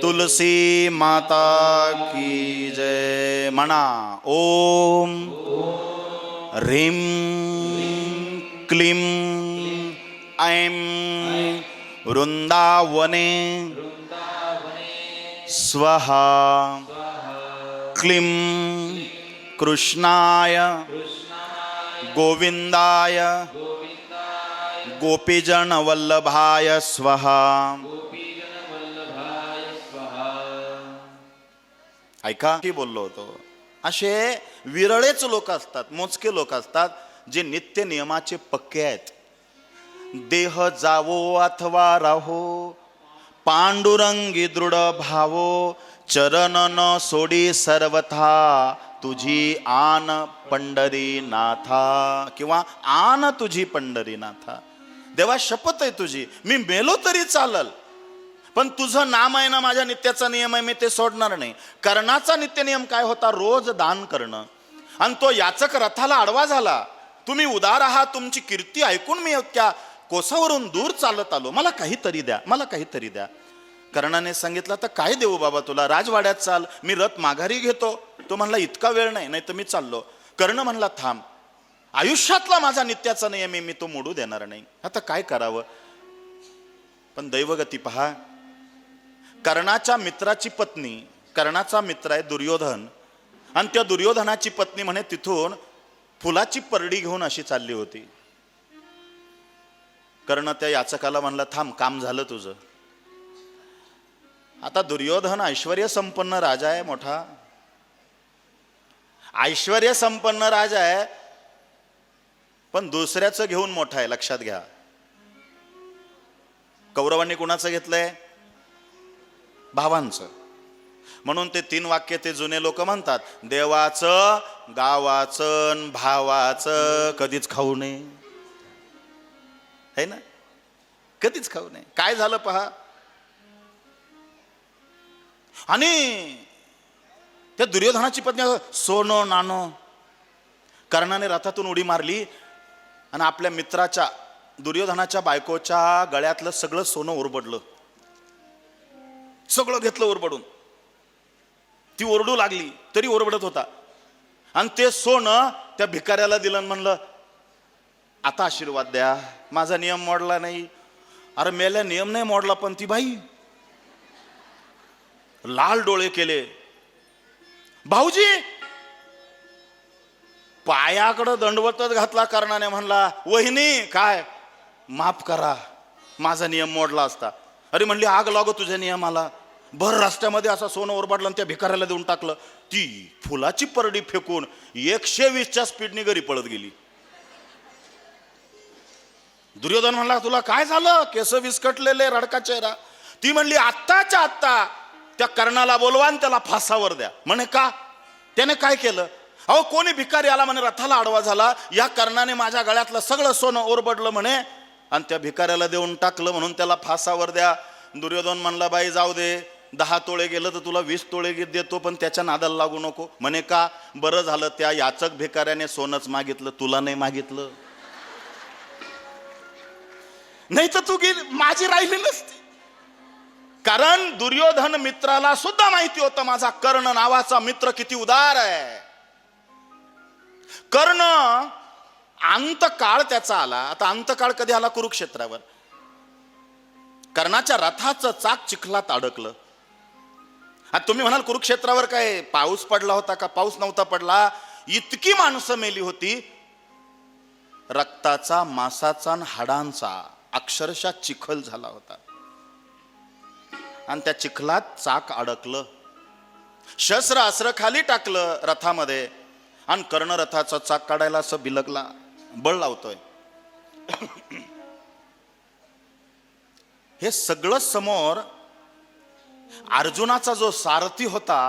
तुलसी माता की जय. म्हणा ओम ह्रीं क्लीं ऐं वृंदावने स्वहा, क्लीं कृष्णाय गोविंदाय गोपीजन वल्लभाय स्वहा. ऐका की बोललो होतो, असे विरळेच लोक असतात, मोजके लोक असतात जे नित्य नियमाचे पक्के आहेत. देह जावो अथवा राहो पांडुरंगी दृढ भावो चरण न सोडी सर्वथा तुझी आन पंढरीनाथा, किंवा आन तुझी पंढरीनाथा. देवा शपथ आहे तुझी, मी मेलो तरी चालल, पण तुझं नाम आहे ना, माझ्या नित्याचा नियम आहे, मी ते सोडणार नाही. कर्णाचा नित्य नियम काय होता? रोज दान करणं. आणि तो याचक रथाला आडवा झाला. तुम्ही उदार आहात, तुमची कीर्ती ऐकून मी त्या कोसावरून दूर चालत आलो, मला काहीतरी द्या, मला काहीतरी द्या. कर्णाने सांगितलं, तर काय देऊ बाबा तुला, राजवाड्यात चाल, मी रथ माघारी घेतो. तो म्हणला इतका वेळ नाही, नाही तर मी चाललो. कर्ण म्हणला थांब, आयुष्यातला माझा नित्याचा नियम आहे, मी तो मोडू देणार नाही. आता काय करावं? पण दैवगती पहा, कर्णाच्या मित्राची पत्नी, कर्णाचा मित्र आहे दुर्योधन, आणि त्या दुर्योधनाची पत्नी म्हणे तिथून फुलाची परडी घेऊन अशी चालली होती. कर्ण त्या याचकाला म्हणला थांब, काम झालं तुझं. आता दुर्योधन ऐश्वर्य संपन्न राजा आहे, मोठा ऐश्वर्य संपन्न राजा आहे, पण दुसऱ्याचं घेऊन मोठा आहे, लक्षात घ्या. कौरवांनी कुणाचं घेतलंय? भावांचं. म्हणून ते 3 वाक्य ते जुने लोक म्हणतात, देवाचं, गावाचं, भावाचं कधीच खाऊ नये, है ना, कधीच खाऊ नये. काय झालं पहा. आणि त्या दुर्योधनाची पत्नी सोनं नाणं, कर्णाने रथातून उडी मारली आणि आपल्या मित्राच्या दुर्योधनाच्या बायकोच्या गळ्यातलं सगळं सोनं ओरबडलं, सगळं घेतलं ओरबडून. ती ओरडू लागली तरी ओरबडत होता, आणि ते सोनं त्या भिकाऱ्याला दिलं, म्हणलं आता आशीर्वाद द्या, माझा नियम मोडला नाही. अरे मेल्या नियम नाही मोडला, पण ती बाई लाल डोळे केले. भाऊजी, पायाकडं दंडवतच घातला कर्णाने. म्हणला वहिनी काय, माफ करा, माझा नियम मोडला असता. अरे म्हणली आग लागो तुझ्या नियमाला. भर रस्त्यामध्ये असा सोनं ओरबाडलं आणि त्या भिकाऱ्याला देऊन टाकलं. ती फुलाची परडी फेकून 120च्या स्पीडने घरी पळत गेली. दुर्योधन म्हणला तुला काय झालं, केस विस्कटलेले, रडका चेहरा. ती म्हणली आत्ताच्या आत्ता त्या कर्णाला बोलवा आणि त्याला फासावर द्या. म्हणे का, त्याने काय केलं? अहो कोणी भिकारी आला म्हणे, रथाला आडवा झाला, या कर्णाने माझ्या गळ्यातलं सगळं सोनं ओरबडलं म्हणे, आणि त्या भिकाऱ्याला देऊन टाकलं, म्हणून त्याला फासावर द्या. दुर्योधन म्हणला बाई जाऊ दे, 10 तोळे गेलं तर तुला 20 तोळे देतो, पण त्याच्या नादाला लागू नको. म्हणे का, बरं झालं त्या याचक भिकाऱ्याने सोनंच मागितलं, तुला नाही मागितलं, नाही तर तू माझी राहिली नसती. कारण दुर्योधन मित्राला सुद्धा माहिती होतं माझा कर्ण नावाचा मित्र किती उदार आहे. कर्ण अंतकाळ त्याचा आला. आता अंतकाळ कधी आला? कुरुक्षेत्रावर. कर्णाच्या रथाचं चाक चिखलात अडकलं. आता तुम्ही म्हणाल कुरुक्षेत्रावर काय पाऊस पडला होता का? पाऊस नव्हता पडला. इतकी माणसं मेली होती, रक्ताचा, मांसाचा आणि हाडांचा अक्षरशः चिखल झाला होता, आणि त्या चिखलात चाक अडकलं. शस्त्र अस्त्र खाली टाकलं रथामध्ये, आणि कर्ण रथाचा चाक काढायला असं बिलगला, बळ लावतोय. हे सगळं समोर अर्जुनाचा जो सारथी होता,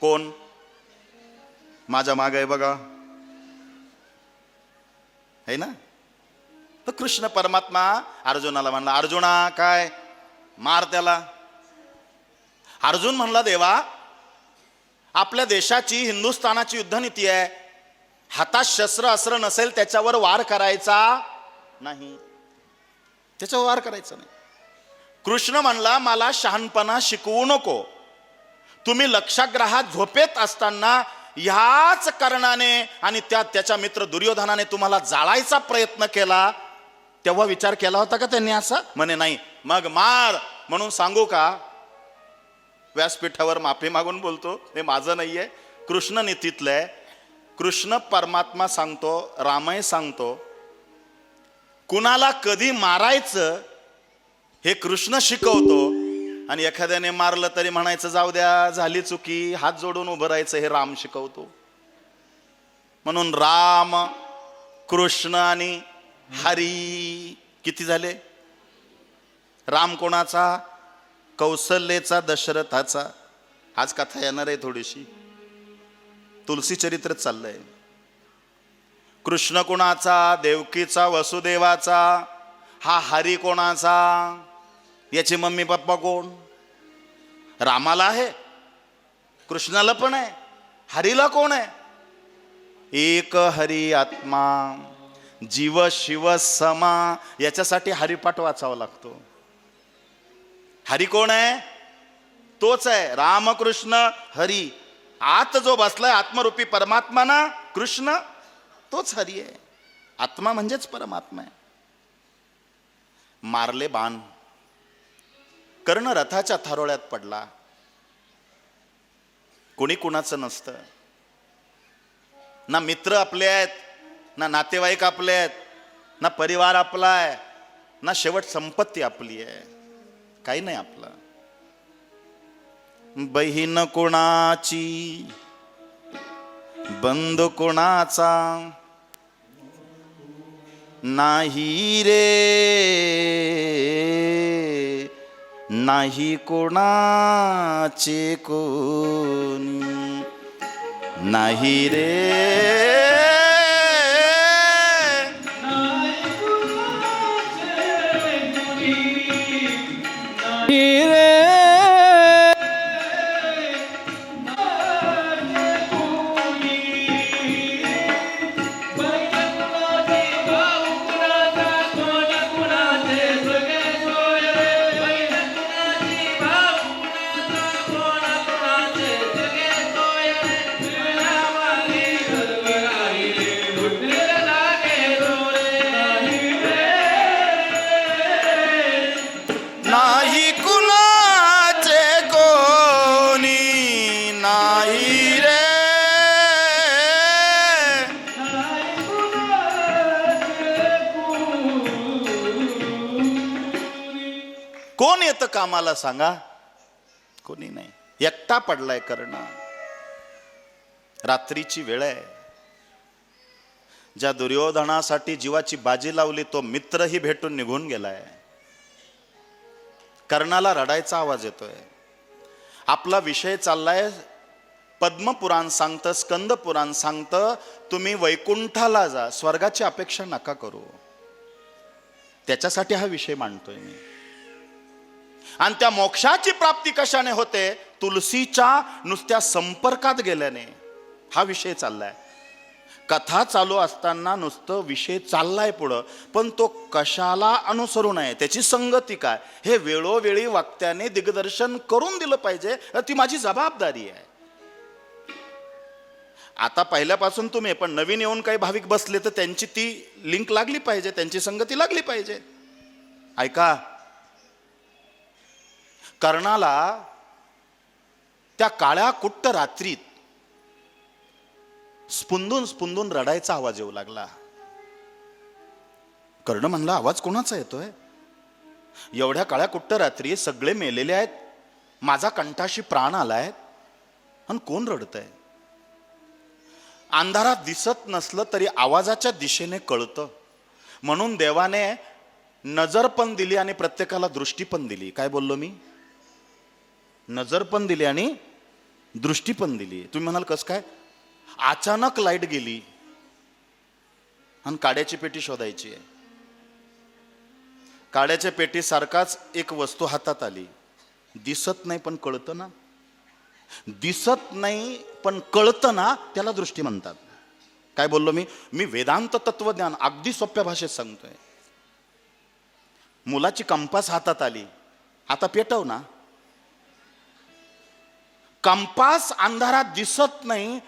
कोण माझ्या मागे आहे बघा, है ना, तर कृष्ण परमात्मा अर्जुनाला म्हणला अर्जुना काय मार त्याला. अर्जुन म्हणला देवा, आपल्या देशाची, हिंदुस्थानाची युद्धनीती आहे, हातात शस्त्र अस्त्र नसेल त्याच्यावर वार करायचा नाही, त्याच्यावर वार करायचा नाही. कृष्ण म्हणला मला शहाणपणा शिकवू नको. तुम्ही लक्षाग्रहात झोपेत असताना ह्याच कारणाने आणि त्याच्या मित्र दुर्योधनाने तुम्हाला जाळायचा प्रयत्न केला, तेव्हा विचार केला होता का त्यांनी असा? म्हणे नाही. मग मार म्हणून सांगू का? व्यासपीठावर माफी मागून बोलतो, हे माझं नाहीये, कृष्ण नीतीतलंय. कृष्ण परमात्मा सांगतो, रामय सांगतो, कुणाला कधी मारायचं हे कृष्ण शिकवतो, आणि एखाद्याने मारलं तरी म्हणायचं जाऊ द्या, झाली चुकी, हात जोडून उभं राहायचं हे राम शिकवतो. म्हणून राम, कृष्ण आणि हरी किती झाले? राम कोणाचा? कौशल्येचा, दशरथाचा. आज कथा येणार आहे थोडीशी, तुलसी चरित्र चाललंय. कृष्ण कोणाचा? देवकीचा, वसुदेवाचा. हा हरी कोणाचा? याचे मम्मी पप्पा कोण? रामाला आहे, कृष्णाला पण आहे, हरीला कोण आहे? एक हरी आत्मा, जीव शिव समा. याच्यासाठी हरिपाठ वाचावा लागतो. हरी कोण आहे? तोच आहे रामकृष्ण हरी. आत जो बसलाय आत्मरूपी परमात्मा ना, कृष्ण, तोच हरी आहे. आत्मा म्हणजेच परमात्मा आहे. मारले बाण, कर्ण रथाच्या थारोळ्यात पडला. कोणी कुणाचं नसतं. ना मित्र आपले आहेत, ना नातेवाईक आपले आहेत, ना परिवार आपला आहे, ना शेवट संपत्ती आपली आहे. काही नाही आपलं. बहीण कोणाची, बंधू कोणाचा नाही रे, नाही कोणाचे कोणी, नाही रे. नाही कुणाचे कोणी, नाही रे. कोण येतं कामाला सांगा? कोणी नाही. एकटा पडलाय कर्ण. रात्रीची वेळ आहे. ज्या दुर्योधनासाठी जीवाची बाजी लावली तो मित्रही भेटून निघून गेलाय. कर्णाला रडायचा आवाज येतोय. आपला विषय चाललाय, पद्मपुराण सांगतं, स्कंद पुराण सांगतं, तुम्ही वैकुंठाला जा, स्वर्गाची अपेक्षा नका करू. त्याच्यासाठी हा विषय मांडतोय मी. आणि त्या मोक्षाची प्राप्ती कशाने होते? तुलसीच्या नुसत्या संपर्कात गेल्याने. हा विषय चाललाय. कथा चालू असताना नुसतं विषय चाललाय पुढं, पण तो कशाला अनुसरू नये, त्याची संगती काय, हे वेळोवेळी वक्त्याने दिग्दर्शन करून दिलं पाहिजे. ती माझी जबाबदारी आहे. आता पहिल्यापासून तुम्ही, पण नवीन येऊन काही भाविक बसले तर त्यांची ती लिंक लागली पाहिजे, त्यांची संगती लागली पाहिजे. ऐका, कर्णाला त्या काळ्या कुट्ट रात्रीत स्पुंदून स्पुंदून रडायचा आवाज येऊ लागला. कर्ण म्हणला, आवाज कोणाचा येतोय? एवढ्या काळ्या कुट्ट रात्री सगळे मेलेले आहेत, माझा कंठाशी प्राण आलाय, आणि कोण रडतंय? अंधारात दिसत नसलं तरी आवाजाच्या दिशेने कळतं. म्हणून देवाने नजर पण दिली आणि प्रत्येकाला दृष्टी पण दिली. काय बोललो मी? नजर पण दिली आणि दृष्टी पण दिली. तुम्ही म्हणाल कसं काय? अचानक लाईट गेली आणि काड्याची पेटी शोधायची आहे. काड्याच्या पेटी सारखाच एक वस्तू हातात आली. दिसत नाही पण कळतं ना, दिसत नाही पण कळतं ना, त्याला दृष्टी म्हणतात. काय बोललो मी? मी वेदांत तत्वज्ञान अगदी सोप्या भाषेत सांगतोय. मुलाची कंपास हातात आली, आता पेटव ना. कंपास अंधारात दिसत नाही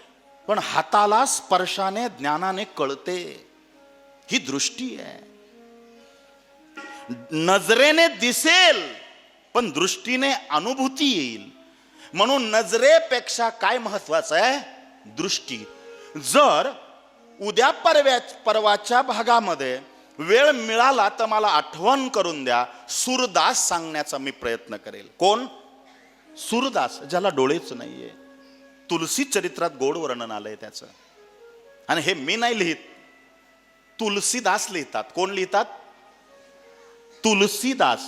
पण हाताला स्पर्शाने ज्ञानाने कळते. ही दृष्टी आहे. नजरेने दिसेल पण दृष्टीने अनुभूती येईल. म्हणून नजरेपेक्षा काय महत्वाचं आहे? दृष्टी. जर उद्या परवाच्या भागामध्ये वेळ मिळाला तर मला आठवण करून द्या, सूरदास सांगण्याचा मी प्रयत्न करेल. कोण? सूरदास, ज्याला डोळेच नाहीये. तुलसी चरित्रात गोड वर्णन आलंय त्याचं. आणि हे मी नाही लिहित, तुलसीदास लिहितात. कोण लिहितात? तुलसीदास.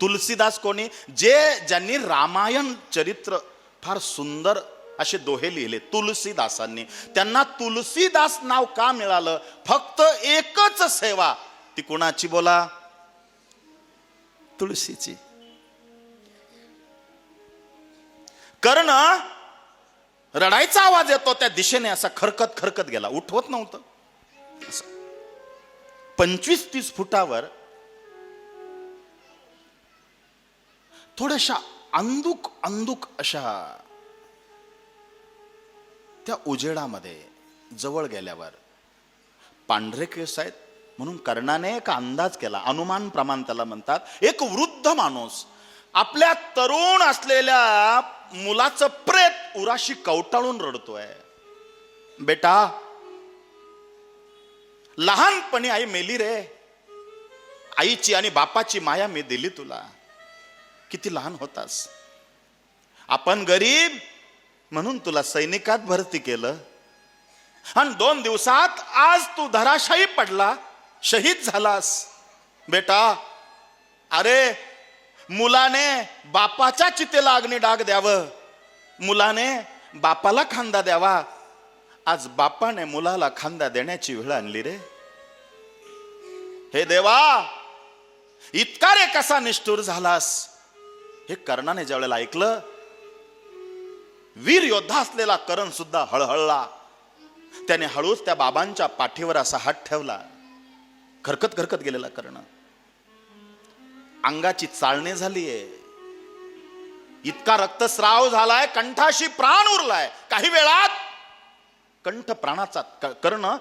तुलसीदास कोणी? ज्यांनी रामायण चरित्र फार सुंदर असे दोहे लिहिले तुलसीदासांनी. त्यांना तुलसीदास नाव का मिळालं? फक्त एकच सेवा, ती कोणाची बोला? तुळशीची. कर्ण रडायचा आवाज येतो त्या दिशेने असा खरकत खरकत गेला, उठवत नव्हतं. 25-30 फुटावर थोड्याशा अंदुक अंदुक अशा त्या उजेडामध्ये जवळ गेल्यावर पांढरे केस आहेत म्हणून कर्णाने एक अंदाज केला, अनुमान प्रमाण त्याला म्हणतात. एक वृद्ध माणूस आपल्या तरुण असलेल्या मुलाचं प्रेत उराशी कवटाळून रडतोय. बेटा, लहानपणी आई मेली रे, आईची आणि बापाची माया मी दिली तुला, किती लहान होतास. आपण गरीब म्हणून तुला सैनिकात भरती केलं आणि 2 दिवसात आज तू धराशायी पडला, शहीद झालास. बेटा, अरे मुलाने बापाच्या चितेला अग्निडाग द्यावं, मुलाने बापाला खांदा द्यावा. आज बापाने मुलाला खांदा देण्याची वेळ आणली रे. हे देवा, इतका रे कसा निष्ठुर झालास. हे कर्णाने ज्या वेळेला ऐकलं, वीर योद्धा असलेला कर्ण सुद्धा हळहळला. त्याने हळूच त्या बाबांच्या पाठीवर असा हात ठेवला. खरकत खरकत गेलेला कर्ण, अंगाची चालणे झालीये, इतका रक्तस्राव झालाय, कंठाशी प्राण उरलाय. काही वेळात कंठ प्राणाचा, कर्ण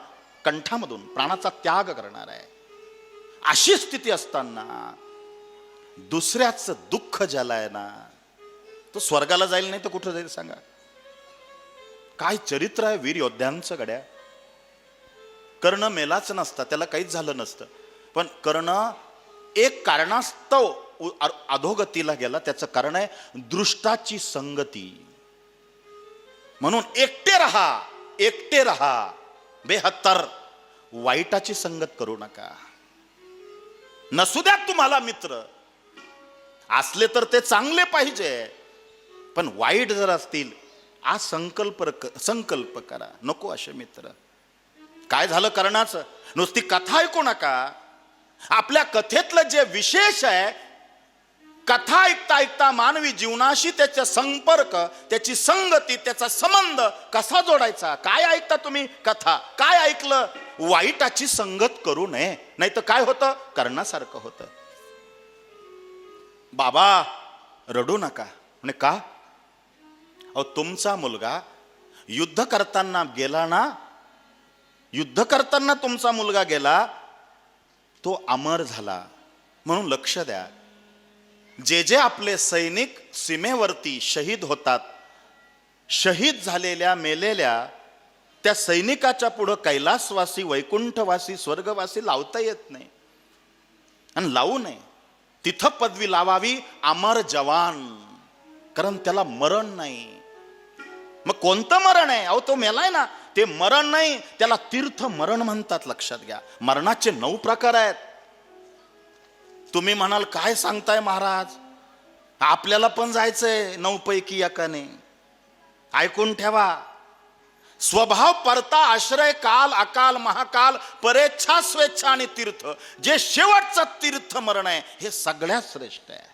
कंठामधून प्राणाचा त्याग करणार आहे. अशी स्थिती असताना दुसऱ्याचं दुःख ज्याला आहे ना, तो स्वर्गाला जाईल नाही तर कुठं जाईल सांगा? काय चरित्र आहे वीर योद्ध्यांचं गड्या. कर्ण मेलाच नसता, त्याला काहीच झालं नसतं, पण कर्ण एक कारणास्तव अधोगतीला गेला. त्याचं कारण आहे दृष्टाची संगती. म्हणून एकटे राहा, एकटे राहा, बेहत्तर. वाईटाची संगत करू नका. नसू द्या तुम्हाला मित्र, असले तर ते चांगले पाहिजे, पण वाईट जर असतील आज संकल्प करा, नको असे मित्र. काय झालं कर्णाचं? नुसती कथा ऐकू नका. आपल्या कथेतलं जे विशेष आहे, कथा ऐकता ऐकता मानवी जीवनाशी त्याचा संपर्क, त्याची संगती, त्याचा संबंध कसा जोडायचा. काय ऐकता तुम्ही कथा? काय ऐकलं? वाईटाची संगत करू नये, नाही तर काय होतं? कर्णासारखं होतं. बाबा रडू नका. म्हणे का? अहो, तुमचा मुलगा युद्ध करताना गेला ना, युद्ध करताना तुमचा मुलगा गेला, तो अमर झाला. म्हणून लक्ष द्या, जे जे आपले सैनिक सीमेवरती शहीद होतात, शहीद झालेल्या मेलेल्या त्या सैनिकाच्या पुढं कैलासवासी, वैकुंठवासी, स्वर्गवासी लावता येत नाही. आणि लावू नये. तिथं पदवी लावावी अमर जवान, कारण त्याला मरण नाही. मग कोणतं मरण आहे? अहो, तो मेलाय ना, ते मरण नाही, त्याला तीर्थ मरण म्हणतात. लक्षात घ्या, मरणाचे 9 प्रकार आहेत. तुम्ही म्हणाल काय सांगताय महाराज, आपल्याला पण जायचंय 9 पैकी एकाने. ऐकून ठेवा. स्वभाव, परता, आश्रय, काल, अकाल, महाकाल, परेच्छा, स्वेच्छा आणि तीर्थ. जे शेवटचं तीर्थ मरण आहे, हे सगळ्यात श्रेष्ठ आहे.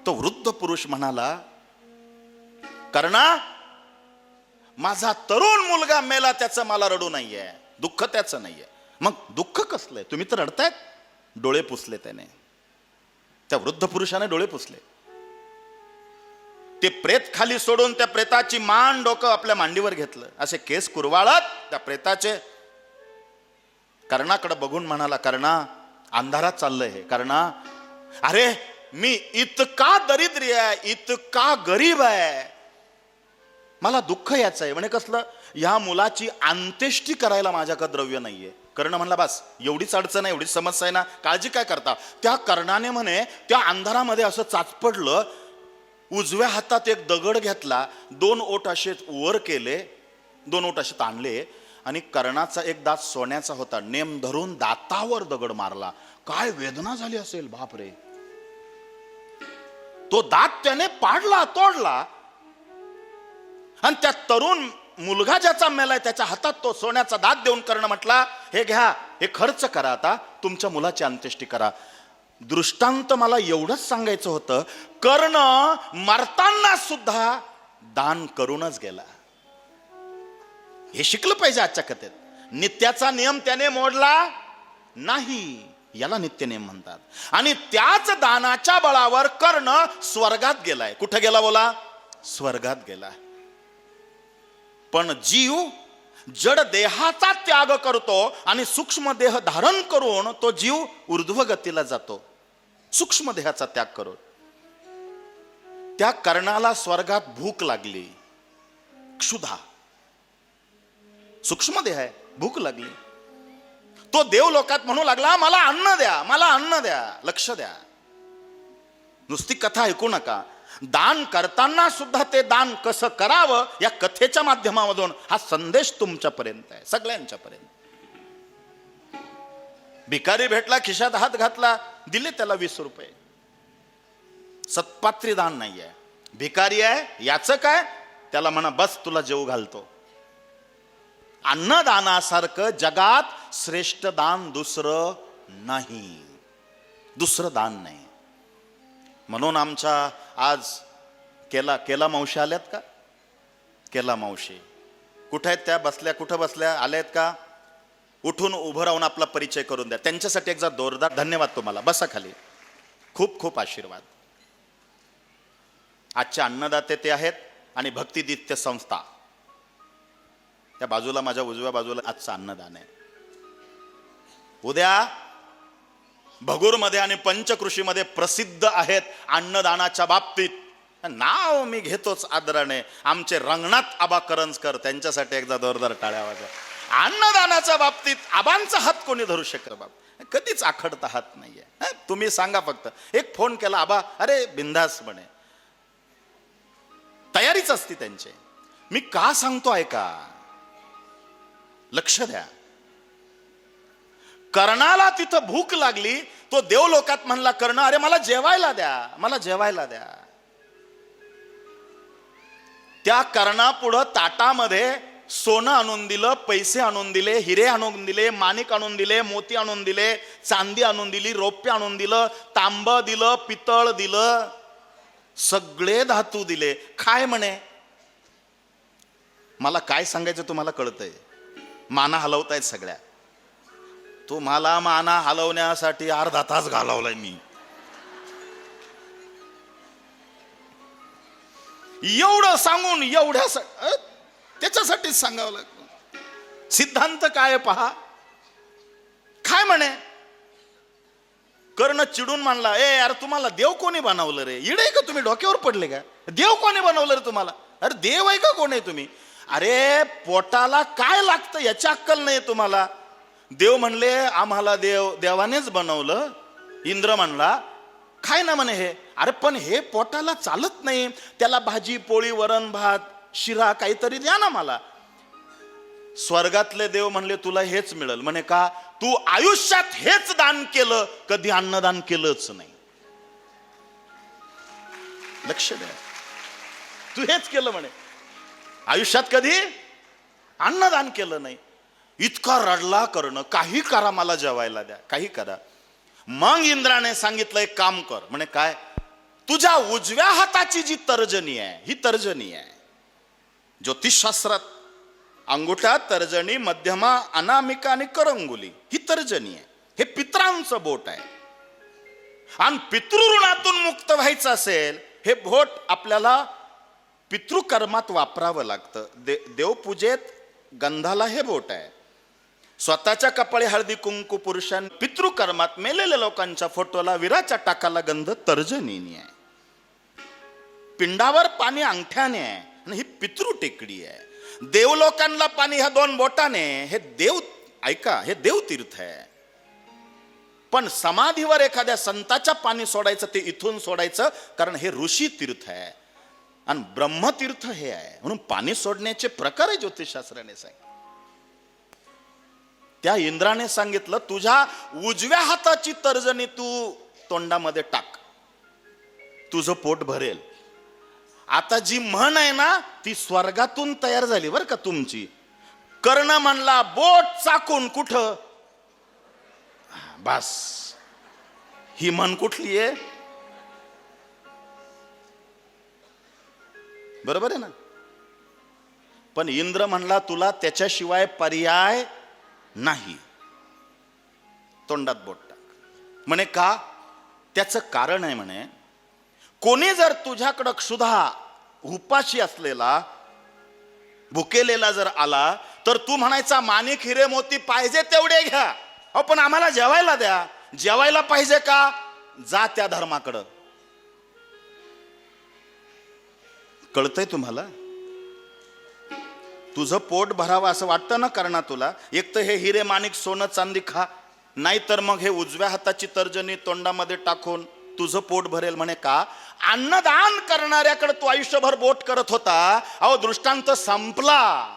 तो वृद्ध पुरुष म्हणाला, कर्णा, माझा तरुण मुलगा मेला, त्याचं मला रडू नाहीये, दुःख त्याचं नाहीये. मग दुःख कसलंय? तुम्ही तर रडतायत. डोळे पुसले त्याने, त्या वृद्ध पुरुषाने डोळे पुसले. ते प्रेत खाली सोडून त्या प्रेताची मान, डोकं आपल्या मांडीवर घेतलं, असे केस कुरवाळत त्या प्रेताचे. कर्णाकडे बघून म्हणाला, कर्णा, अंधारात चाललंय हे. कर्णा, अरे मी इतका दरिद्री आहे, इतका गरीब आहे, मला दुःख याचं आहे. म्हणे कसलं? ह्या मुलाची अंत्येष्टी करायला माझ्याकडे द्रव्य नाहीये. कर्ण म्हणला बस एवढीच अडचण आहे, एवढीच समस्या आहे ना, काळजी काय करता? त्या कर्णाने म्हणे त्या अंधारामध्ये असं चाचपडलं, उजव्या हातात एक दगड घेतला, 2 ओठ असे वर केले, 2 ओठ असे ताणले आणि कर्णाचा एक दात सोन्याचा होता, नेम धरून दातावर दगड मारला. काय वेदना झाली असेल, बापरे. तो दात त्याने पाडला, तोडला आणि त्या तरुण मुलगा ज्याचा मेलाय त्याच्या हातात तो सोन्याचा दात देऊन कर्ण म्हटला, हे घ्या, हे खर्च करा, आता तुमच्या मुलाची अंत्येष्टी करा. दृष्टांत मला एवढंच सांगायचं होतं, कर्ण मरताना सुद्धा दान करूनच गेला. हे शिकलं पाहिजे आजच्या कथेत. नित्याचा नियम त्याने मोडला नाही, याला नित्य नियम म्हणतात. आणि त्याच दानाच्या बळावर कर्ण स्वर्गात गेलाय. कुठे गेला बोला? स्वर्गात गेला. पण जीव जड देहाचा त्याग करतो आणि सूक्ष्म देह धारण करून तो जीव ऊर्ध्व गतीला जातो, सूक्ष्म देहाचा त्याग करून. त्या कर्णाला स्वर्गात भूक लागली, क्षुधा, सूक्ष्म देह आहे, भूक लागली. तो देव लोकात म्हणू लागला, मला अन्न द्या, मला अन्न द्या. लक्ष द्या, नुसती कथा ऐकू नका. दान करताना सुद्धा ते दान कसं करावं या कथेच्या माध्यमामधून हा संदेश तुमच्यापर्यंत आहे, सगळ्यांच्या पर्यंत. भिकारी भेटला, खिशात हात घातला, दिले त्याला 20 रुपये. सत्पात्री दान नाही आहे. भिकारी आहे याचं काय, त्याला म्हणा बस तुला जेव घालतो. अन्नदानासारखं जगात श्रेष्ठ दान दुसरं नाही, दुसरं दान नाही. म्हणून आमच्या आज केला मावशी आल्यात का? केला मावशी कुठे आहेत त्या? बसल्या. कुठं बसल्या? आल्यात का? उठून उभं राहून आपला परिचय करून द्या. त्यांच्यासाठी एकदा जोरदार धन्यवाद तुम्हाला. बसा खाली. खूप खूप आशीर्वाद. आजचे अन्नदाते ते आहेत आणि भक्तिदित्य संस्था त्या बाजूला, माझ्या उजव्या बाजूला आजचं अन्नदान आहे. उद्या भगूरमध्ये आणि पंचकृषीमध्ये प्रसिद्ध आहेत अन्नदानाच्या बाबतीत. नाव मी घेतोच आदराने, आमचे रंगनाथ आबा करंजकर, त्यांच्यासाठी एकदा जोरदार टाळ्या वाजवा. अन्नदानाच्या बाबतीत आबांचा हात कोणी धरू शकत बाब, कधीच आखडता हात नाहीये. तुम्ही सांगा फक्त, एक फोन केला, आबा अरे बिंदास म्हणे, तयारीच असती त्यांची. मी का सांगतो ऐका, लक्ष द्या. कर्णाला तिथं भूक लागली, तो देवलोकात म्हणला, कर्ण अरे मला जेवायला द्या, मला जेवायला द्या. त्या कर्णापुढं ताटामध्ये सोनं आणून दिलं, पैसे आणून दिले, हिरे आणून दिले, माणिक आणून दिले, मोती आणून दिले, चांदी आणून दिली, रौप्य आणून दिलं, तांब दिलं, पितळ दिलं, सगळे धातू दिले. काय म्हणे? मला काय सांगायचं तुम्हाला कळतंय, माना हलवतायत सगळ्या. तुम्हाला माना हलवण्यासाठी अर्धा तास घालवलाय मी. एवढं सांगून एवढ्या त्याच्यासाठीच सांगावं लागतं. सिद्धांत काय पहा. काय म्हणे? कर्ण चिडून म्हणला, ए यार तुम्हाला देव कोणी बनवलं रे? इडे का तुम्ही? डोक्यावर पडले का? देव कोणी बनवलं रे तुम्हाला? अरे देव आहे का कोण आहे तुम्ही? अरे पोटाला काय लागतं याची अक्कल नाही तुम्हाला. देव म्हणले आम्हाला देवानेच बनवलं. इंद्र म्हणला खाय ना म्हणे हे. अरे पण हे पोटाला चालत नाही, त्याला भाजी पोळी वरण भात शिरा काहीतरी द्या ना मला. स्वर्गातले देव म्हणले तुला हेच मिळेल. म्हणे का? तू आयुष्यात हेच दान केलं, कधी अन्नदान केलंच नाही. लक्ष द्या, तू हेच केलं म्हणे, आयुष्यात कधी अन्नदान केलं नाही. इतका रडला कर्ण, काही करा मला जेवायला द्या, काही करा. मग इंद्राने सांगितलं एक काम कर. म्हणे काय? तुझ्या उजव्या हाताची जी तर्जनी आहे, ही तर्जनी आहे ज्योतिषशास्त्रात, अंगुठा तर्जनी, मध्यमा अनामिका आणि करंगुली, ही तर्जनी आहे. हे पितरांचं बोट आहे. आणि पितृऋणातून मुक्त व्हायचं असेल, हे बोट आपल्याला पितृकर्मात वापरावं लागतं. देवपूजेत गंधाला हे बोट आहे. स्वतःच्या कपाळी हळदी कुंकू पुरुषांनी पितृकर्मात मेलेल्या लोकांच्या फोटोला विराच्या टाकाला गंध तर्जनीने आहे. पिंडावर पाणी अंगठ्याने आहे. आणि ही पितृ टेकडी आहे. देवलोकांना पाणी ह्या 2 बोटाने, हे देव, ऐका, हे देवतीर्थ आहे. पण समाधीवर एखाद्या संताच्या पाणी सोडायचं ते इथून सोडायचं, कारण हे ऋषी तीर्थ आहे आणि ब्रह्मतीर्थ हे आहे. म्हणून पाणी सोडण्याचे प्रकार आहे ज्योतिषशास्त्राने सांगितले. त्या इंद्राने सांगितलं, तुझ्या उजव्या हाताची तर्जनी तू तोंडामध्ये टाक, तुझं पोट भरेल. आता जी म्हण आहे ना ती स्वर्गातून तयार झाली बरं का तुमची. कर्ण म्हणला बोट चाकून कुठं, बस. ही म्हण कुठली आहे? बरोबर आहे ना. पण इंद्र म्हणला तुला त्याच्याशिवाय पर्याय नाही, तोंडात बोट टाक. म्हणे का? त्याचं कारण आहे म्हणे, कोणी जर तुझ्याकडं क्षुधा उपाशी असलेला, भुकेलेला जर आला तर तू म्हणायचा माणिक हिरे मोती पाहिजे तेवढे घ्या, अहो पण आम्हाला जेवायला द्या. जेवायला पाहिजे का? जा त्या धर्माकडं. कळतंय तुम्हाला? तुझं पोट भरावं असं वाटतं ना करणा तुला, एक तर हे हिरे माणिक सोनं चांदी खा, नाही तर मग हे उजव्या हाताची तर्जनी तोंडामध्ये टाकून तुझं पोट भरेल. म्हणे का? अन्नदान करणाऱ्याकडे तू आयुष्यभर बोट करत होता, अहो दृष्टांत संपला.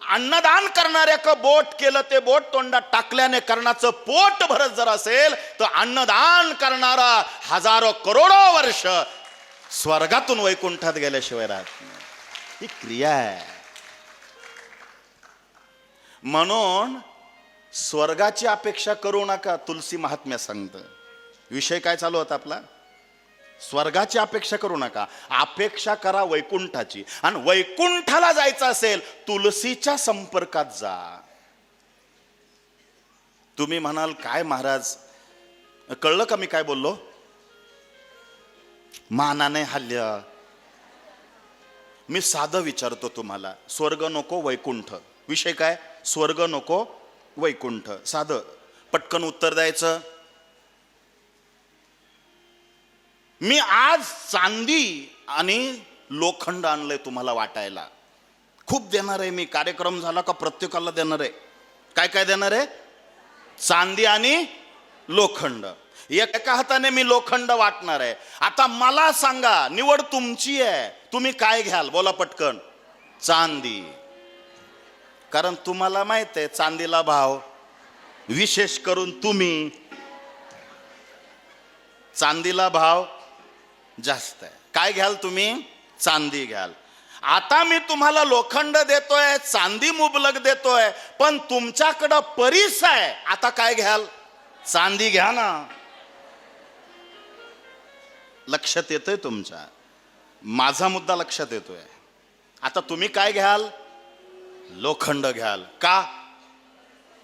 अन्नदान करणाऱ्याकडे बोट केलं, ते बोट तोंडात टाकल्याने कर्णाचं पोट भरत जर असेल तर अन्नदान करणारा हजारो करोडो वर्ष स्वर्गातून वैकुंठात गेल्याशिवाय राहत नाही. ही क्रिया आहे. म्हणून स्वर्गाची अपेक्षा करू नका, तुलसी महात्म्य सांगतं. विषय काय चालू होता आपला? स्वर्गाची अपेक्षा करू नका, अपेक्षा करा वैकुंठाची. आणि वैकुंठाला जायचं असेल तुलसीच्या संपर्कात जा. तुम्ही म्हणाल काय महाराज, कळलं का मी काय बोललो? मानाने हल्ल्या. मी साधं विचारतो तुम्हाला, स्वर्ग नको वैकुंठ, विषय काय? स्वर्ग नको वैकुंठ, साधं पटकन उत्तर द्यायचं. मी आज चांदी आणि लोखंड आणलंय तुम्हाला वाटायला, खूप देणार आहे मी. कार्यक्रम झाला का प्रत्येकाला देणार आहे. काय काय देणार आहे? चांदी आणि लोखंड. एका हाताने मी लोखंड वाटणार आहे. आता मला सांगा, निवड तुमची आहे, तुम्ही काय घ्याल? बोला पटकन. चांदी. कारण तुम्हाला माहित आहे चांदीला भाव, विशेष करून तुम्ही, चांदीला भाव जास्त आहे. काय घ्याल तुम्ही? चांदी घ्याल. आता मी तुम्हाला लोखंड देतोय, चांदी मुबलक देतोय, पण तुमच्याकडं परीस आहे. आता काय घ्याल? चांदी घ्या ना. लक्षात येतोय तुमच्या? माझा मुद्दा लक्षात येतोय. आता तुम्ही काय घ्याल? लोखंड घ्याल. का?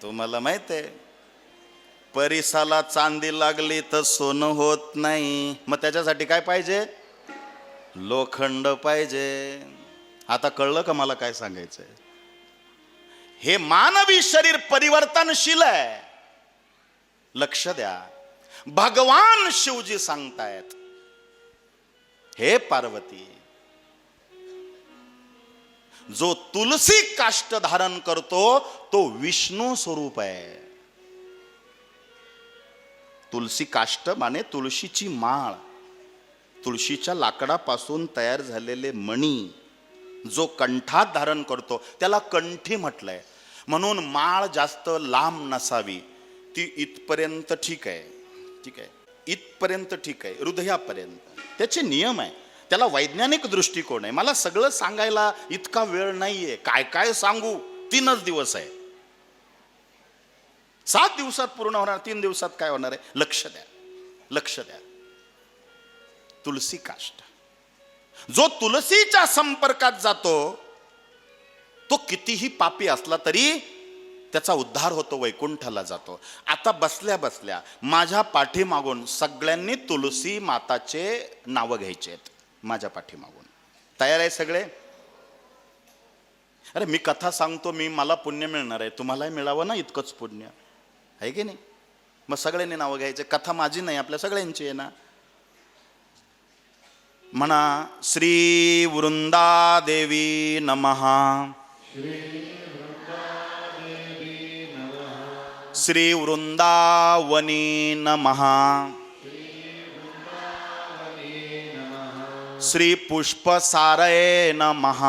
तुम्हाला माहित आहे परिसाला चांदी लागली तर सोनं होत नाही. मग त्याच्यासाठी काय पाहिजे? लोखंड पाहिजे. आता कळलं का मला काय सांगायचंय? हे मानवी शरीर परिवर्तनशील आहे. लक्ष द्या, भगवान शिवजी सांगतायत, हे पार्वती, जो तुलसी काष्ट धारण करतो तो विष्णू स्वरूप आहे. तुलसी काष्ट माने तुळशीची माळ, तुळशीच्या लाकडापासून तयार झालेले मणी जो कंठात धारण करतो त्याला कंठी म्हटलंय. म्हणून माळ जास्त लांब नसावी, ती इथपर्यंत ठीक आहे, ठीक आहे, इथपर्यंत ठीक आहे, हृदयापर्यंत. त्याचे नियम आहे, त्याला वैज्ञानिक दृष्टिकोन आहे. मला सगळं सांगायला इतका वेळ नाहीये. काय काय सांगू? 3च दिवस आहे. 7 दिवसात पूर्ण होणार, 3 दिवसात काय होणार आहे? लक्ष द्या, लक्ष द्या. तुलसी काष्ट, जो तुलसीच्या संपर्कात जातो तो कितीही पापी असला तरी त्याचा उद्धार होतो, वैकुंठाला जातो. आता बसल्या बसल्या माझ्या पाठीमागून सगळ्यांनी तुलसी माताचे नाव घ्यायचे आहेत. माझ्या पाठीमागून तयार आहे सगळे? अरे मी कथा सांगतो, मला पुण्य मिळणार आहे, तुम्हालाही मिळावं ना इतकंच पुण्य आहे की नाही? मग सगळ्यांनी नावं घ्यायचे. कथा माझी नाही, आपल्या सगळ्यांची आहे ना. म्हणा श्री वृंदादेवी नमः. श्री वृंदावनी नमः. श्री पुष्पसारये नमः.